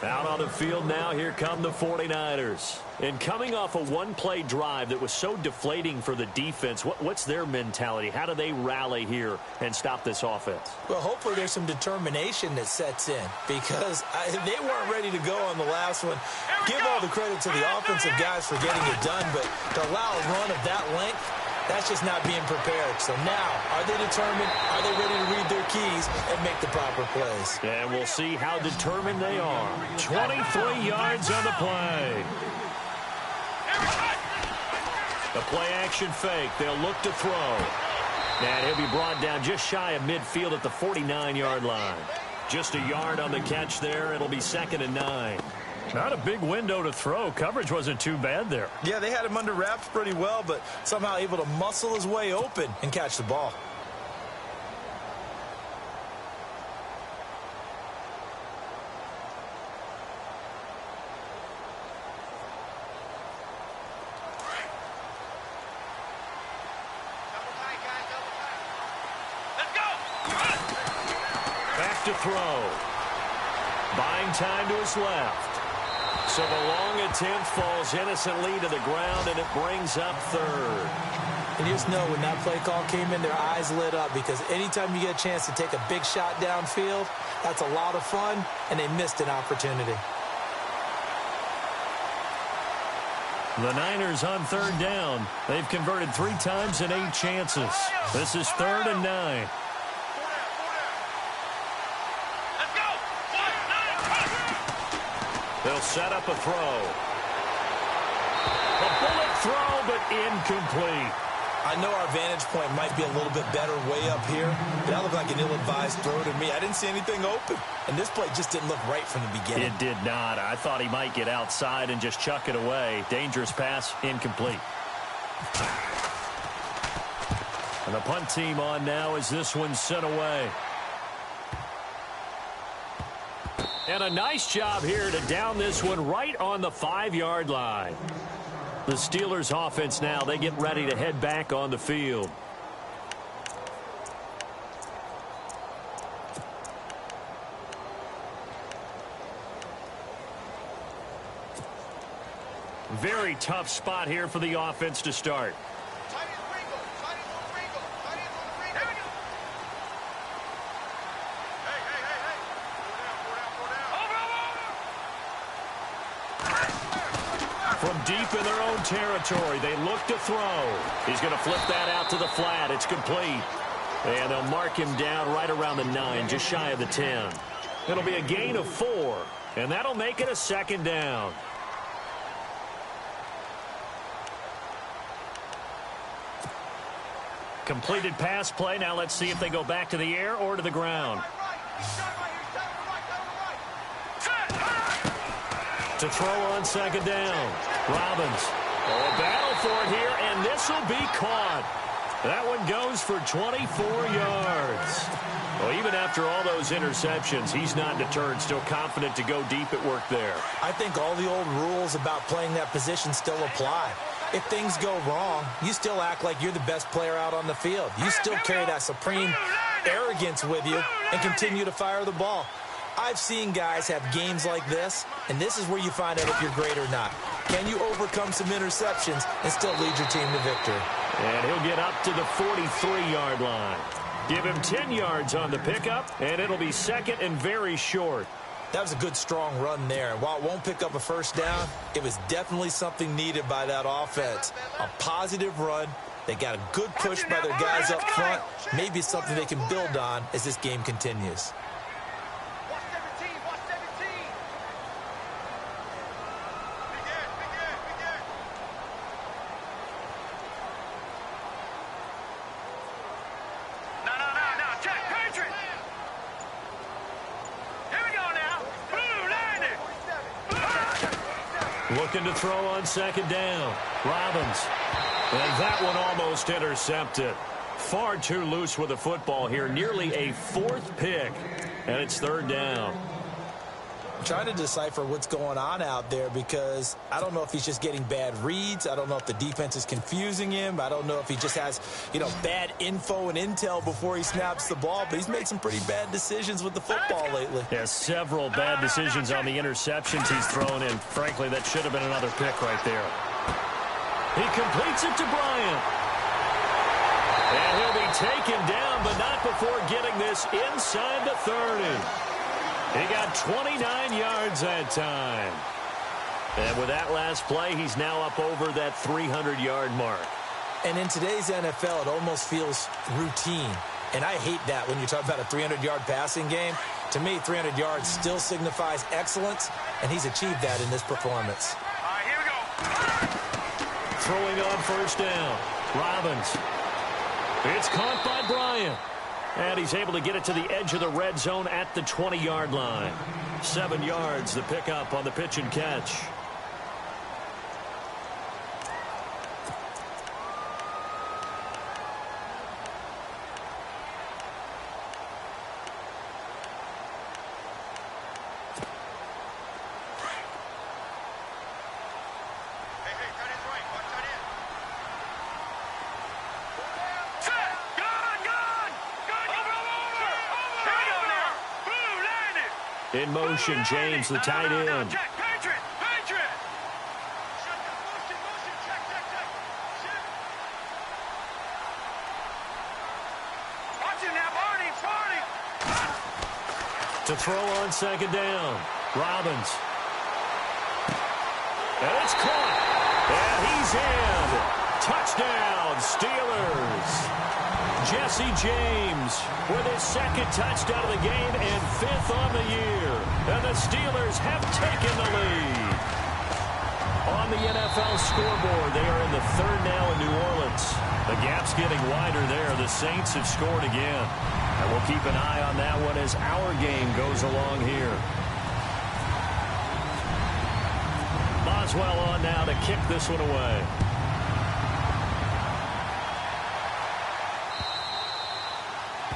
Out on the field now, here come the 49ers. And coming off a one-play drive that was so deflating for the defense, what's their mentality? How do they rally here and stop this offense? Well, hopefully there's some determination that sets in because they weren't ready to go on the last one. Give all the credit to the offensive guys for getting it done, but to allow a run of that length, that's just not being prepared. So now, are they determined? Are they ready to read their keys and make the proper plays? And we'll see how determined they are. 23 yards on the play. The play-action fake. They'll look to throw. And he'll be brought down just shy of midfield at the 49-yard line. Just a yard on the catch there. It'll be 2nd and 9. Not a big window to throw. Coverage wasn't too bad there. Yeah, they had him under wraps pretty well, but somehow able to muscle his way open and catch the ball. Back to throw. Buying time to his left. So the long attempt falls innocently to the ground, and it brings up 3rd. And you just know when that play call came in, their eyes lit up because anytime you get a chance to take a big shot downfield, that's a lot of fun, and they missed an opportunity. The Niners on 3rd down. They've converted 3 times in 8 chances. This is 3rd and 9. They'll set up a throw. A bullet throw, but incomplete. I know our vantage point might be a little bit better way up here, but that looked like an ill-advised throw to me. I didn't see anything open, and this play just didn't look right from the beginning. It did not. I thought he might get outside and just chuck it away. Dangerous pass, incomplete. And the punt team on now as this one's sent away. And a nice job here to down this one right on the 5-yard line. The Steelers offense now, they get ready to head back on the field. Very tough spot here for the offense to start. From deep in their own territory, they look to throw. He's going to flip that out to the flat. It's complete. And they'll mark him down right around the 9, just shy of the 10. It'll be a gain of 4, and that'll make it a 2nd down. Completed pass play. Now let's see if they go back to the air or to the ground. To throw on 2nd down. Robbins. Oh, a battle for it here, and this will be caught. That one goes for 24 yards. Well, even after all those interceptions, he's not deterred, still confident to go deep at work there. I think all the old rules about playing that position still apply. If things go wrong, you still act like you're the best player out on the field. You still carry that supreme arrogance with you and continue to fire the ball. I've seen guys have games like this, and this is where you find out if you're great or not. Can you overcome some interceptions and still lead your team to victory? And he'll get up to the 43-yard line. Give him 10 yards on the pickup, and it'll be 2nd and very short. That was a good, strong run there. And while it won't pick up a 1st down, it was definitely something needed by that offense. A positive run. They got a good push by their guys up front. Maybe something they can build on as this game continues. Looking to throw on second down. Robbins. And that one almost intercepted. Far too loose with the football here. Nearly a fourth pick. And it's third down. I'm trying to decipher what's going on out there because I don't know if he's just getting bad reads. I don't know if the defense is confusing him. I don't know if he just has, bad info and intel before he snaps the ball. But he's made some pretty bad decisions with the football lately. Yeah, several bad decisions on the interceptions he's thrown in. Frankly, that should have been another pick right there. He completes it to Bryant. And he'll be taken down, but not before getting this inside the 30. He got 29 yards that time. And with that last play, he's now up over that 300-yard mark. And in today's NFL, it almost feels routine. And I hate that when you talk about a 300-yard passing game. To me, 300 yards still signifies excellence, and he's achieved that in this performance. All right, here we go. Throwing on first down. Robbins. It's caught by Bryant. And he's able to get it to the edge of the red zone at the 20-yard line. 7 yards, the pickup on the pitch and catch. In motion, James, the tight end. To throw on second down. Robbins. And it's caught. And he's in. Touchdown, Steelers. Jesse James with his second touchdown of the game and 5th on the year. And the Steelers have taken the lead. On the NFL scoreboard, they are in the 3rd now in New Orleans. The gap's getting wider there. The Saints have scored again. And we'll keep an eye on that one as our game goes along here. Boswell on now to kick this one away.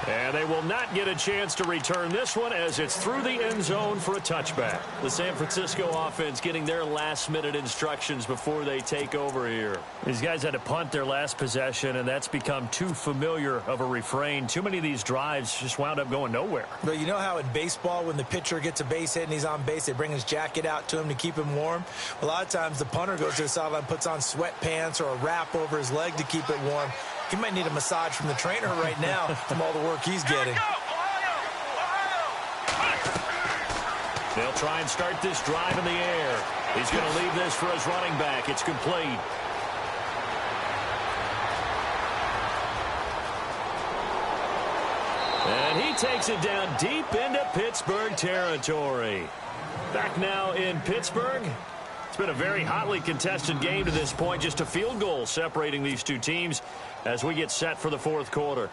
And they will not get a chance to return this one as it's through the end zone for a touchback. The San Francisco offense getting their last-minute instructions before they take over here. These guys had to punt their last possession, and that's become too familiar of a refrain. Too many of these drives just wound up going nowhere. But you know how in baseball, when the pitcher gets a base hit and he's on base, they bring his jacket out to him to keep him warm? A lot of times the punter goes to the sideline, puts on sweatpants or a wrap over his leg to keep it warm. He might need a massage from the trainer right now from all the work he's getting. They'll try and start this drive in the air. He's going to leave this for his running back. It's complete. And he takes it down deep into Pittsburgh territory. Back now in Pittsburgh. It's been a very hotly contested game to this point. Just a field goal separating these two teams as we get set for the 4th quarter.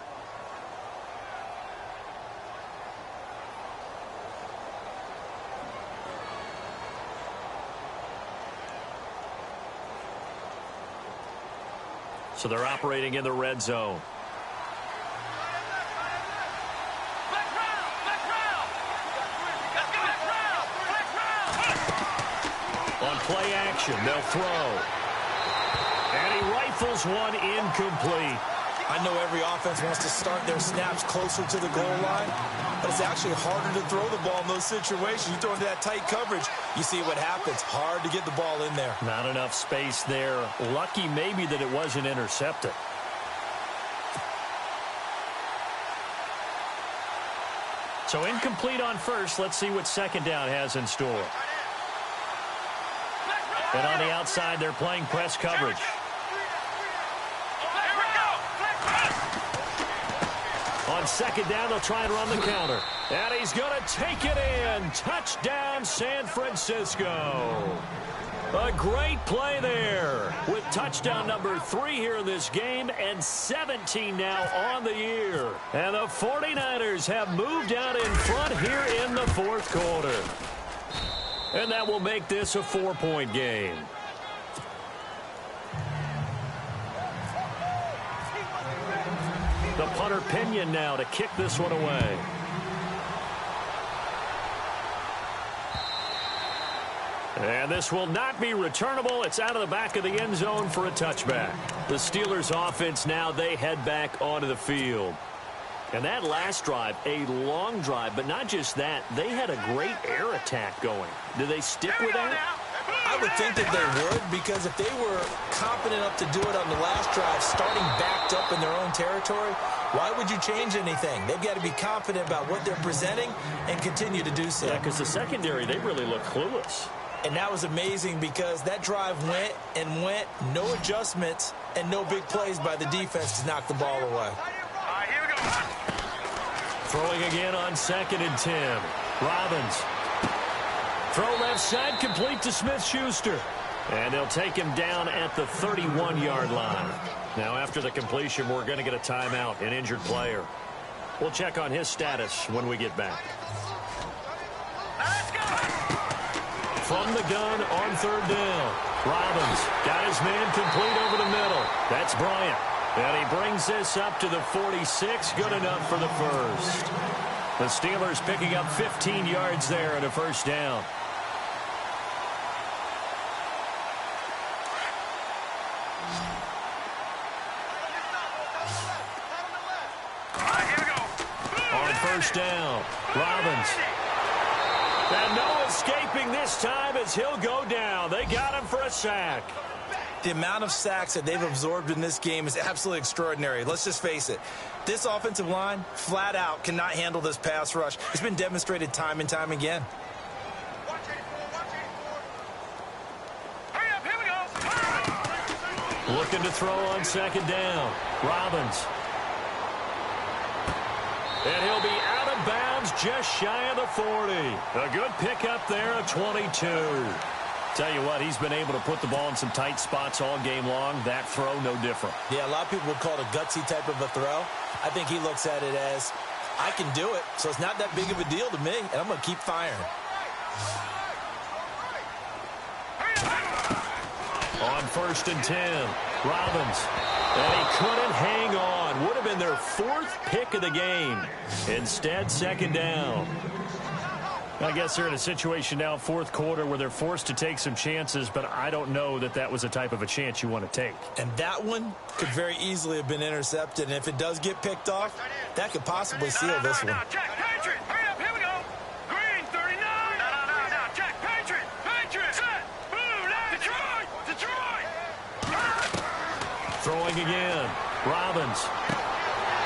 So they're operating in the red zone. On play action, they'll throw. And he rifles one incomplete. I know every offense wants to start their snaps closer to the goal line, but it's actually harder to throw the ball in those situations. You throw into that tight coverage, you see what happens. Hard to get the ball in there. Not enough space there. Lucky maybe that it wasn't intercepted. So incomplete on first. Let's see what second down has in store. And on the outside, they're playing press coverage. On second down, they'll try and run the counter. And he's going to take it in. Touchdown, San Francisco. A great play there with touchdown number 3 here in this game and 17 now on the year. And the 49ers have moved out in front here in the 4th quarter. And that will make this a 4-point game. The punter Pinion now to kick this one away. And this will not be returnable. It's out of the back of the end zone for a touchback. The Steelers offense now, they head back onto the field. And that last drive, a long drive, but not just that. They had a great air attack going. Do they stick with that? I would think that they would, because if they were confident enough to do it on the last drive, starting backed up in their own territory, why would you change anything? They've got to be confident about what they're presenting and continue to do so. Yeah, because the secondary, they really look clueless. And that was amazing because that drive went and went, no adjustments and no big plays by the defense to knock the ball away. Here we go. Throwing again on 2nd and 10. Robbins. Throw left side, complete to Smith-Schuster. And they'll take him down at the 31-yard line. Now, after the completion, we're going to get a timeout, an injured player. We'll check on his status when we get back. Let's go. From the gun on 3rd down. Robbins got his man complete over the middle. That's Bryant. And he brings this up to the 46. Good enough for the first. The Steelers picking up 15 yards there and a first down. Here we go. On 1st down, Robbins. And no escaping this time as he'll go down. They got him for a sack. The amount of sacks that they've absorbed in this game is absolutely extraordinary. Let's just face it. This offensive line, flat out, cannot handle this pass rush. It's been demonstrated time and time again. Hurry up, here we go. Looking to throw on 2nd down. Robbins. And he'll be out of bounds just shy of the 40. A good pickup there of 22. Tell you what, he's been able to put the ball in some tight spots all game long. That throw, no different. Yeah, a lot of people would call it a gutsy type of a throw. I think he looks at it as, I can do it, so it's not that big of a deal to me, and I'm going to keep firing. On 1st and 10, Robbins. And he couldn't hang on. Would have been their 4th pick of the game. Instead, 2nd down. I guess they're in a situation now, 4th quarter, where they're forced to take some chances, but I don't know that that was the type of a chance you want to take. And that one could very easily have been intercepted, and if it does get picked off, that could possibly seal this one. Jack Patriot, hurry up, here we go. Green, 39. No, Jack Patriot, set, boom, Detroit. Throwing again, Robbins.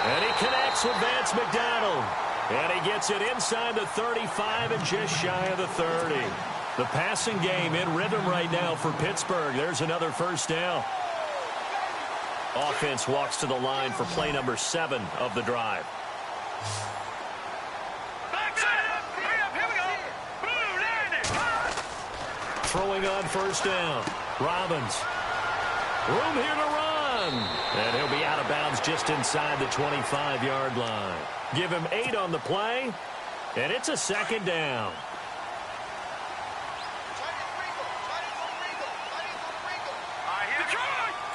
And he connects with Vance McDonald. And he gets it inside the 35 and just shy of the 30. The passing game in rhythm right now for Pittsburgh. There's another first down. Offense walks to the line for play number 7 of the drive. Throwing on 1st down. Robbins. Room here to run. And he'll be out of bounds just inside the 25-yard line. Give him 8 on the play, and it's a 2nd down.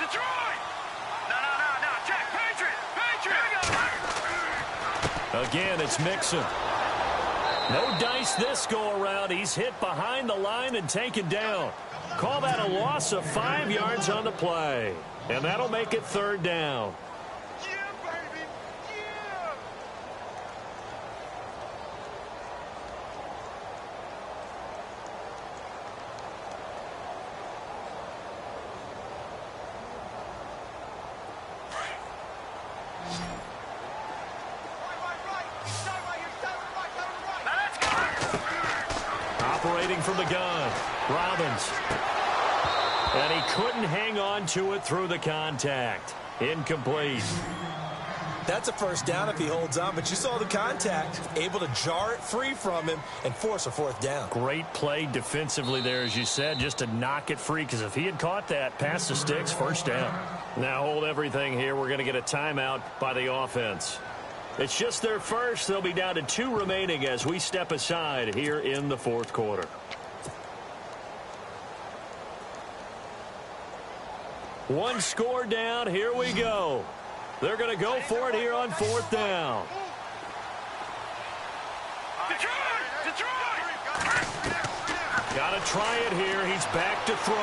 Detroit! No, Jack, Patriot! Again, it's Mixon. No dice this go-around. He's hit behind the line and taken down. Call that a loss of 5 yards on the play, and that'll make it 3rd down. Operating from the gun, Robbins. And he couldn't hang on to it through the contact. Incomplete. That's a first down if he holds on, but you saw the contact. Able to jar it free from him and force a 4th down. Great play defensively there, as you said, just to knock it free, because if he had caught that, past the sticks, first down. Now hold everything here. We're going to get a timeout by the offense. It's just their first. They'll be down to 2 remaining as we step aside here in the 4th quarter. One score down. Here we go. They're going to go for it here on 4th down. Got to try it here. He's back to throw.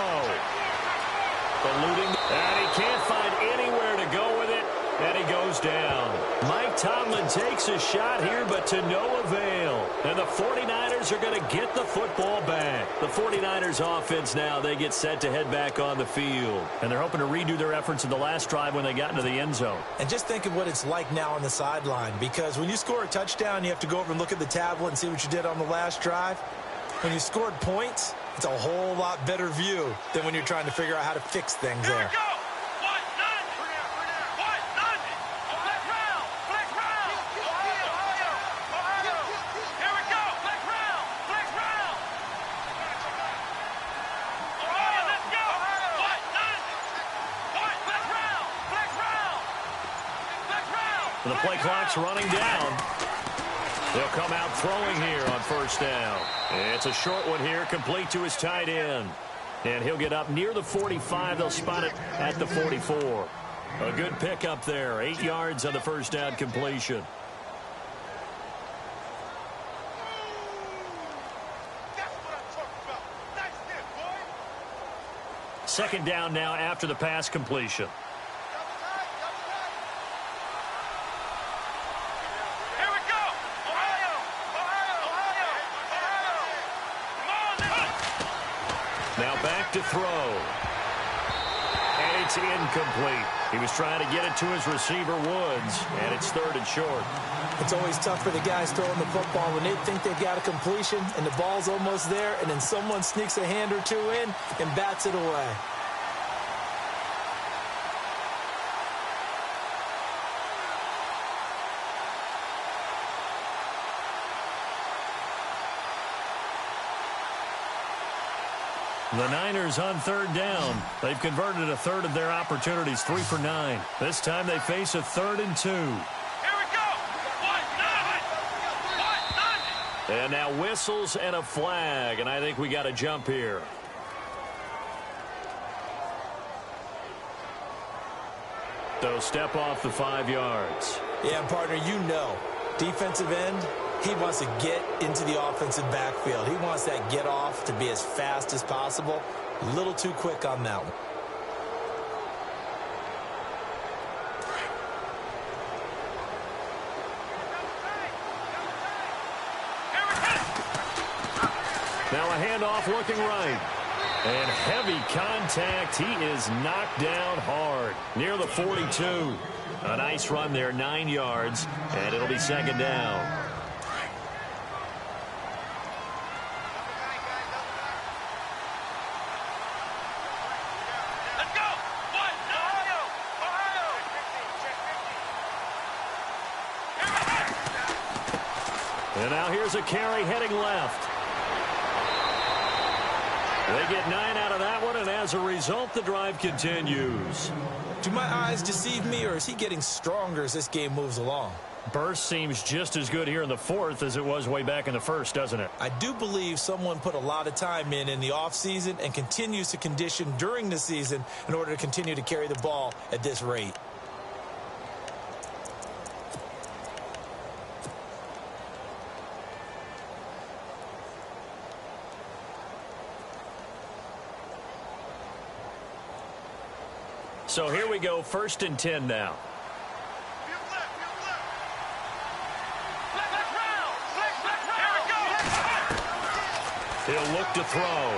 Eluding, and he can't find anywhere to go with it, and he goes down. Mike Tomlin takes a shot here, but to no avail. And the 49ers are going to get the football back. The 49ers offense now, they get set to head back on the field. And they're hoping to redo their efforts in the last drive when they got into the end zone. And just think of what it's like now on the sideline, because when you score a touchdown, you have to go over and look at the tablet and see what you did on the last drive. When you scored points, it's a whole lot better view than when you're trying to figure out how to fix things there. The play clock's running down. They'll come out throwing here on 1st down. It's a short one here, complete to his tight end. And he'll get up near the 45. They'll spot it at the 44. A good pick up there. 8 yards on the 1st down completion. Second down now after the pass completion. Now back to throw. And it's incomplete. He was trying to get it to his receiver, Woods, and it's 3rd and short. It's always tough for the guys throwing the football when they think they've got a completion and the ball's almost there, and then someone sneaks a hand or two in and bats it away. The Niners on 3rd down. They've converted a third of their opportunities, 3 for 9. This time they face a 3rd and 2. Here we go. And now whistles and a flag, and I think we got a jump here. So step off the 5 yards. Yeah, partner, you know, defensive end, he wants to get into the offensive backfield. He wants that get off to be as fast as possible. A little too quick on that one. Now a handoff looking right. And heavy contact. He is knocked down hard near the 42. A nice run there, 9 yards, and it'll be 2nd down. And now here's a carry heading left. They get 9 out of that one, and as a result, the drive continues. Do my eyes deceive me, or is he getting stronger as this game moves along? Burst seems just as good here in the 4th as it was way back in the 1st, doesn't it? I do believe someone put a lot of time in the offseason and continues to condition during the season in order to continue to carry the ball at this rate. So here we go, 1st and 10 now. He'll look to throw.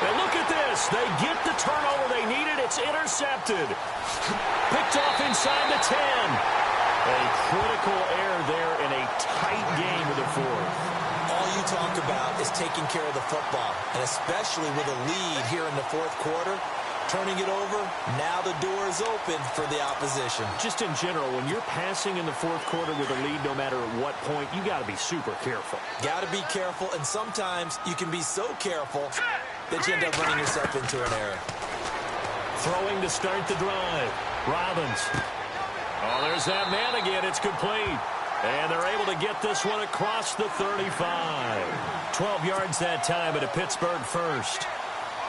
And look at this. They get the turnover they needed. It's intercepted. Picked off inside the 10. A critical error there in a tight game in the 4th. All you talk about is taking care of the football, and especially with a lead here in the 4th quarter. Turning it over, now the door is open for the opposition. Just in general, when you're passing in the 4th quarter with a lead, no matter at what point, you got to be super careful. Got to be careful, and sometimes you can be so careful that you end up running yourself into an error. Throwing to start the drive. Robbins. Oh, there's that man again. It's complete. And they're able to get this one across the 35. 12 yards that time at a Pittsburgh first.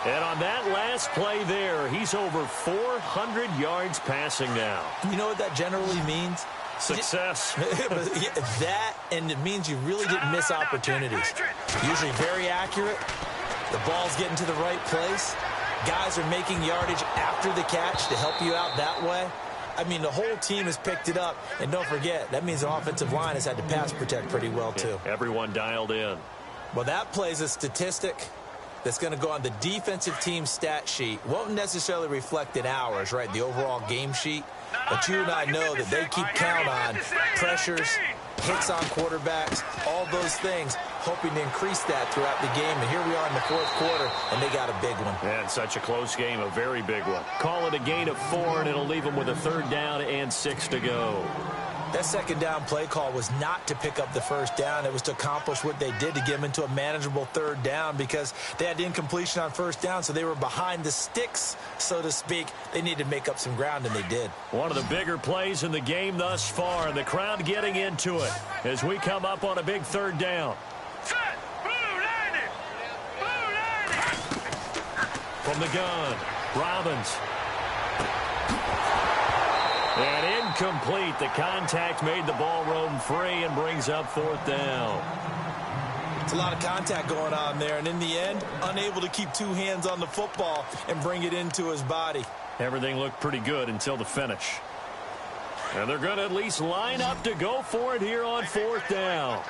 And on that last play there, he's over 400 yards passing now. You know what that generally means? Success. That, and it means you really didn't miss opportunities. Usually very accurate. The ball's getting to the right place. Guys are making yardage after the catch to help you out that way. I mean, the whole team has picked it up. And don't forget, that means the offensive line has had to pass protect pretty well, too. Yeah, everyone dialed in. Well, that plays a statistic that's going to go on the defensive team stat sheet. Won't necessarily reflect in ours, right, the overall game sheet. But you and I know that they keep count on pressures, hits on quarterbacks, all those things, hoping to increase that throughout the game. And here we are in the fourth quarter, and they got a big one. And such a close game, a very big one. Call it a gain of 4, and it'll leave them with a 3rd down and 6 to go. That 2nd down play call was not to pick up the 1st down. It was to accomplish what they did to get them into a manageable 3rd down because they had incompletion on 1st down, so they were behind the sticks, so to speak. They needed to make up some ground, and they did. One of the bigger plays in the game thus far, and the crowd getting into it as we come up on a big 3rd down. From the gun, Robbins. And incomplete. The contact made the ball roam free and brings up 4th down. It's a lot of contact going on there, and in the end, unable to keep 2 hands on the football and bring it into his body. Everything looked pretty good until the finish. And they're going to at least line up to go for it here on 4th down.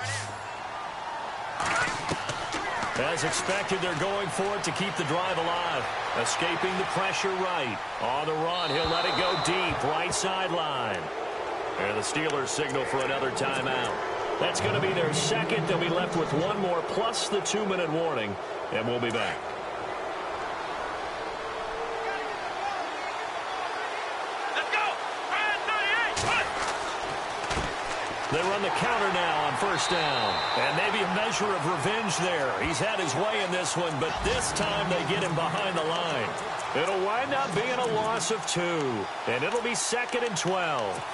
As expected, they're going for it to keep the drive alive. Escaping the pressure right. On the run, he'll let it go deep, right sideline. And the Steelers signal for another timeout. That's going to be their 2nd. They'll be left with 1 more plus the 2-minute warning, and we'll be back. They run the counter now on 1st down. And maybe a measure of revenge there. He's had his way in this one, but this time they get him behind the line. It'll wind up being a loss of 2. And it'll be 2nd and 12.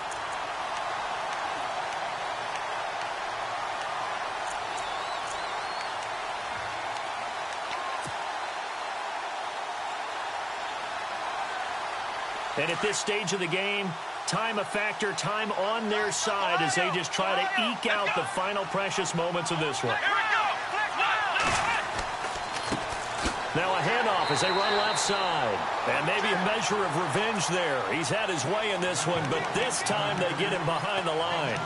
And at this stage of the game, time a factor, time on their side as they just try to eke out the final precious moments of this one. Now a handoff as they run left side. And maybe a measure of revenge there. He's had his way in this one, but this time they get him behind the line.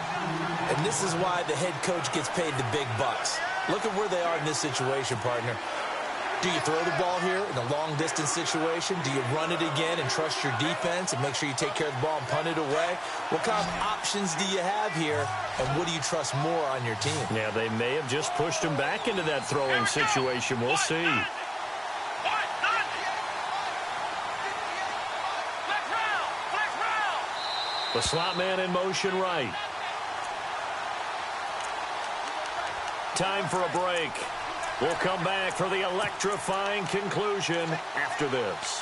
And this is why the head coach gets paid the big bucks. Look at where they are in this situation, partner. Do you throw the ball here in a long-distance situation? Do you run it again and trust your defense and make sure you take care of the ball and punt it away? What kind of options do you have here, and what do you trust more on your team? Yeah, they may have just pushed him back into that throwing situation. We'll see. The slot man in motion right. Time for a break. We'll come back for the electrifying conclusion after this.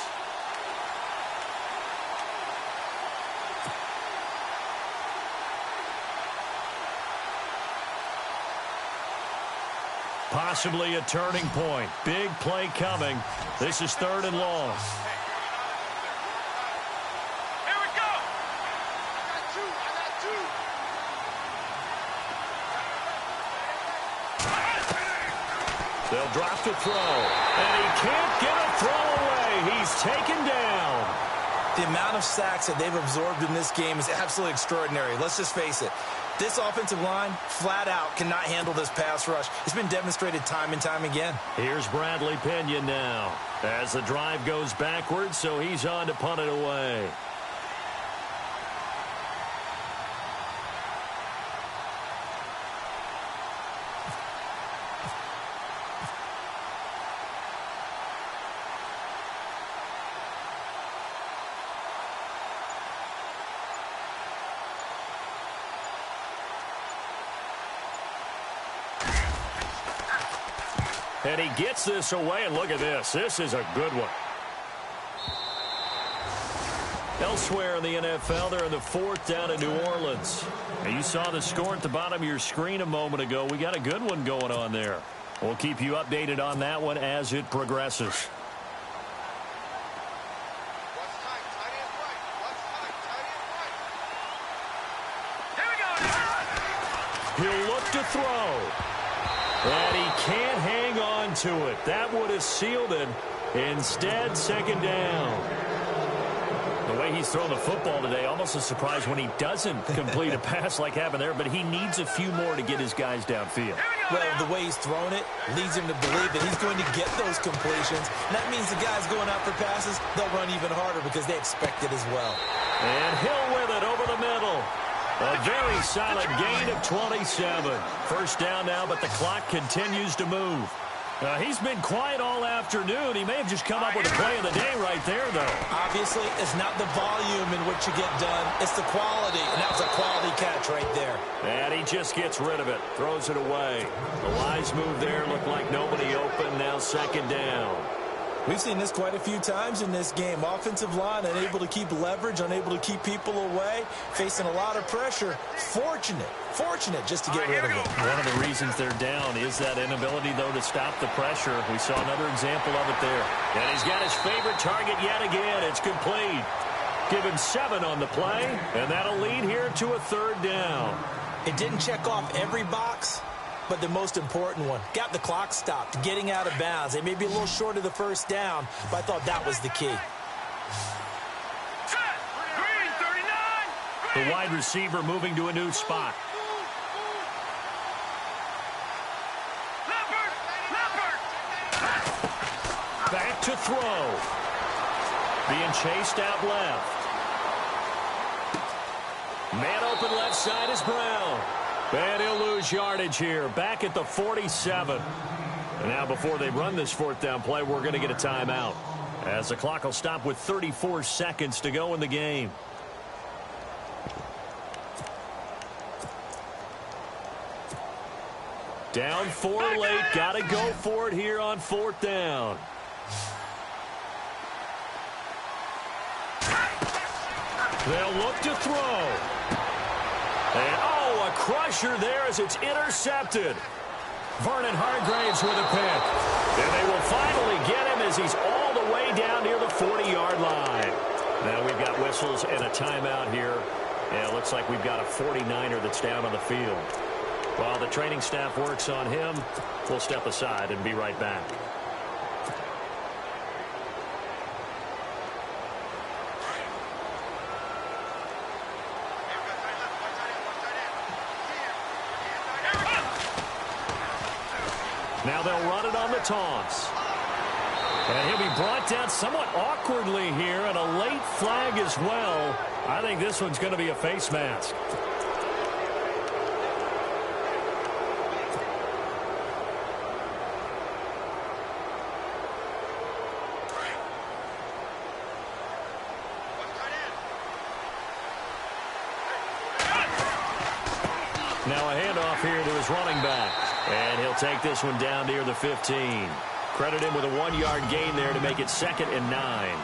Possibly a turning point. Big play coming. This is 3rd and long. They'll drop the throw, and he can't get a throw away. He's taken down. The amount of sacks that they've absorbed in this game is absolutely extraordinary. Let's just face it. This offensive line, flat out, cannot handle this pass rush. It's been demonstrated time and time again. Here's Bradley Pinion now as the drive goes backwards, so he's on to punt it away. And he gets this away, and look at this. This is a good one. Elsewhere in the NFL, they're in the 4th down in New Orleans. And you saw the score at the bottom of your screen a moment ago. We got a good one going on there. We'll keep you updated on that one as it progresses. He'll look to throw. And he can't hang on to it. That would have sealed it. Instead, second down. The way he's thrown the football today, almost a surprise when he doesn't complete a pass like happened there, but he needs a few more to get his guys downfield. Well, the way he's thrown it leads him to believe that he's going to get those completions. And that means the guys going out for passes, they'll run even harder because they expect it as well. And Hill with it over the middle. A very solid gain of 27. First down now, but the clock continues to move. He's been quiet all afternoon. He may have just come up with a play of the day right there, though. Obviously, it's not the volume in which you get done. It's the quality, and that was a quality catch right there. And he just gets rid of it, throws it away. The wise move there looked like nobody open. Now second down. We've seen this quite a few times in this game. Offensive line unable to keep leverage, unable to keep people away, facing a lot of pressure. Fortunate just to get rid of it. One of the reasons they're down is that inability, though, to stop the pressure. We saw another example of it there. And he's got his favorite target yet again. It's complete. Give him 7 on the play, and that'll lead here to a third down. It didn't check off every box, but the most important one, got the clock stopped, getting out of bounds. They may be a little short of the first down, but I thought that was the key. The wide receiver moving to a new spot. Back to throw. Being chased out left. Man open left side is Brown. And he'll lose yardage here. Back at the 47. And now before they run this fourth down play, we're going to get a timeout, as the clock will stop with 34 seconds to go in the game. Down 4 late. Got to go for it here on fourth down. They'll look to throw. And, a crusher there as it's intercepted. Vernon Hargraves with a pick. And they will finally get him as he's all the way down near the 40-yard line. Now we've got whistles and a timeout here. And it looks like we've got a 49er that's down on the field. While the training staff works on him, we'll step aside and be right back. Now they'll run it on the toss. And he'll be brought down somewhat awkwardly here, and a late flag as well. I think this one's going to be a face mask. Now a handoff here to his running back. And he'll take this one down near the 15. Credit him with a 1-yard gain there to make it 2nd and 9.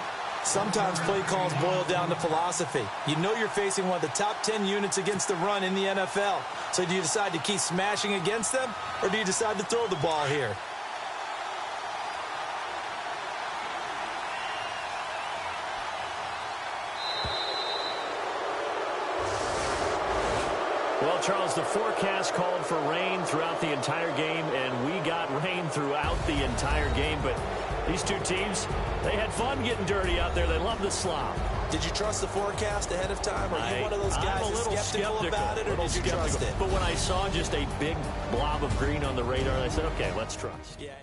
Sometimes play calls boil down to philosophy. You know you're facing one of the top 10 units against the run in the NFL. So do you decide to keep smashing against them, or do you decide to throw the ball here? Well, Charles, the forecast called for rain throughout the entire game, and we got rain throughout the entire game. But these two teams, they had fun getting dirty out there. They love the slop. Did you trust the forecast ahead of time? Are you one of those guys that's skeptical about it, or did you trust it? But when I saw just a big blob of green on the radar, I said, okay, let's trust. Yeah.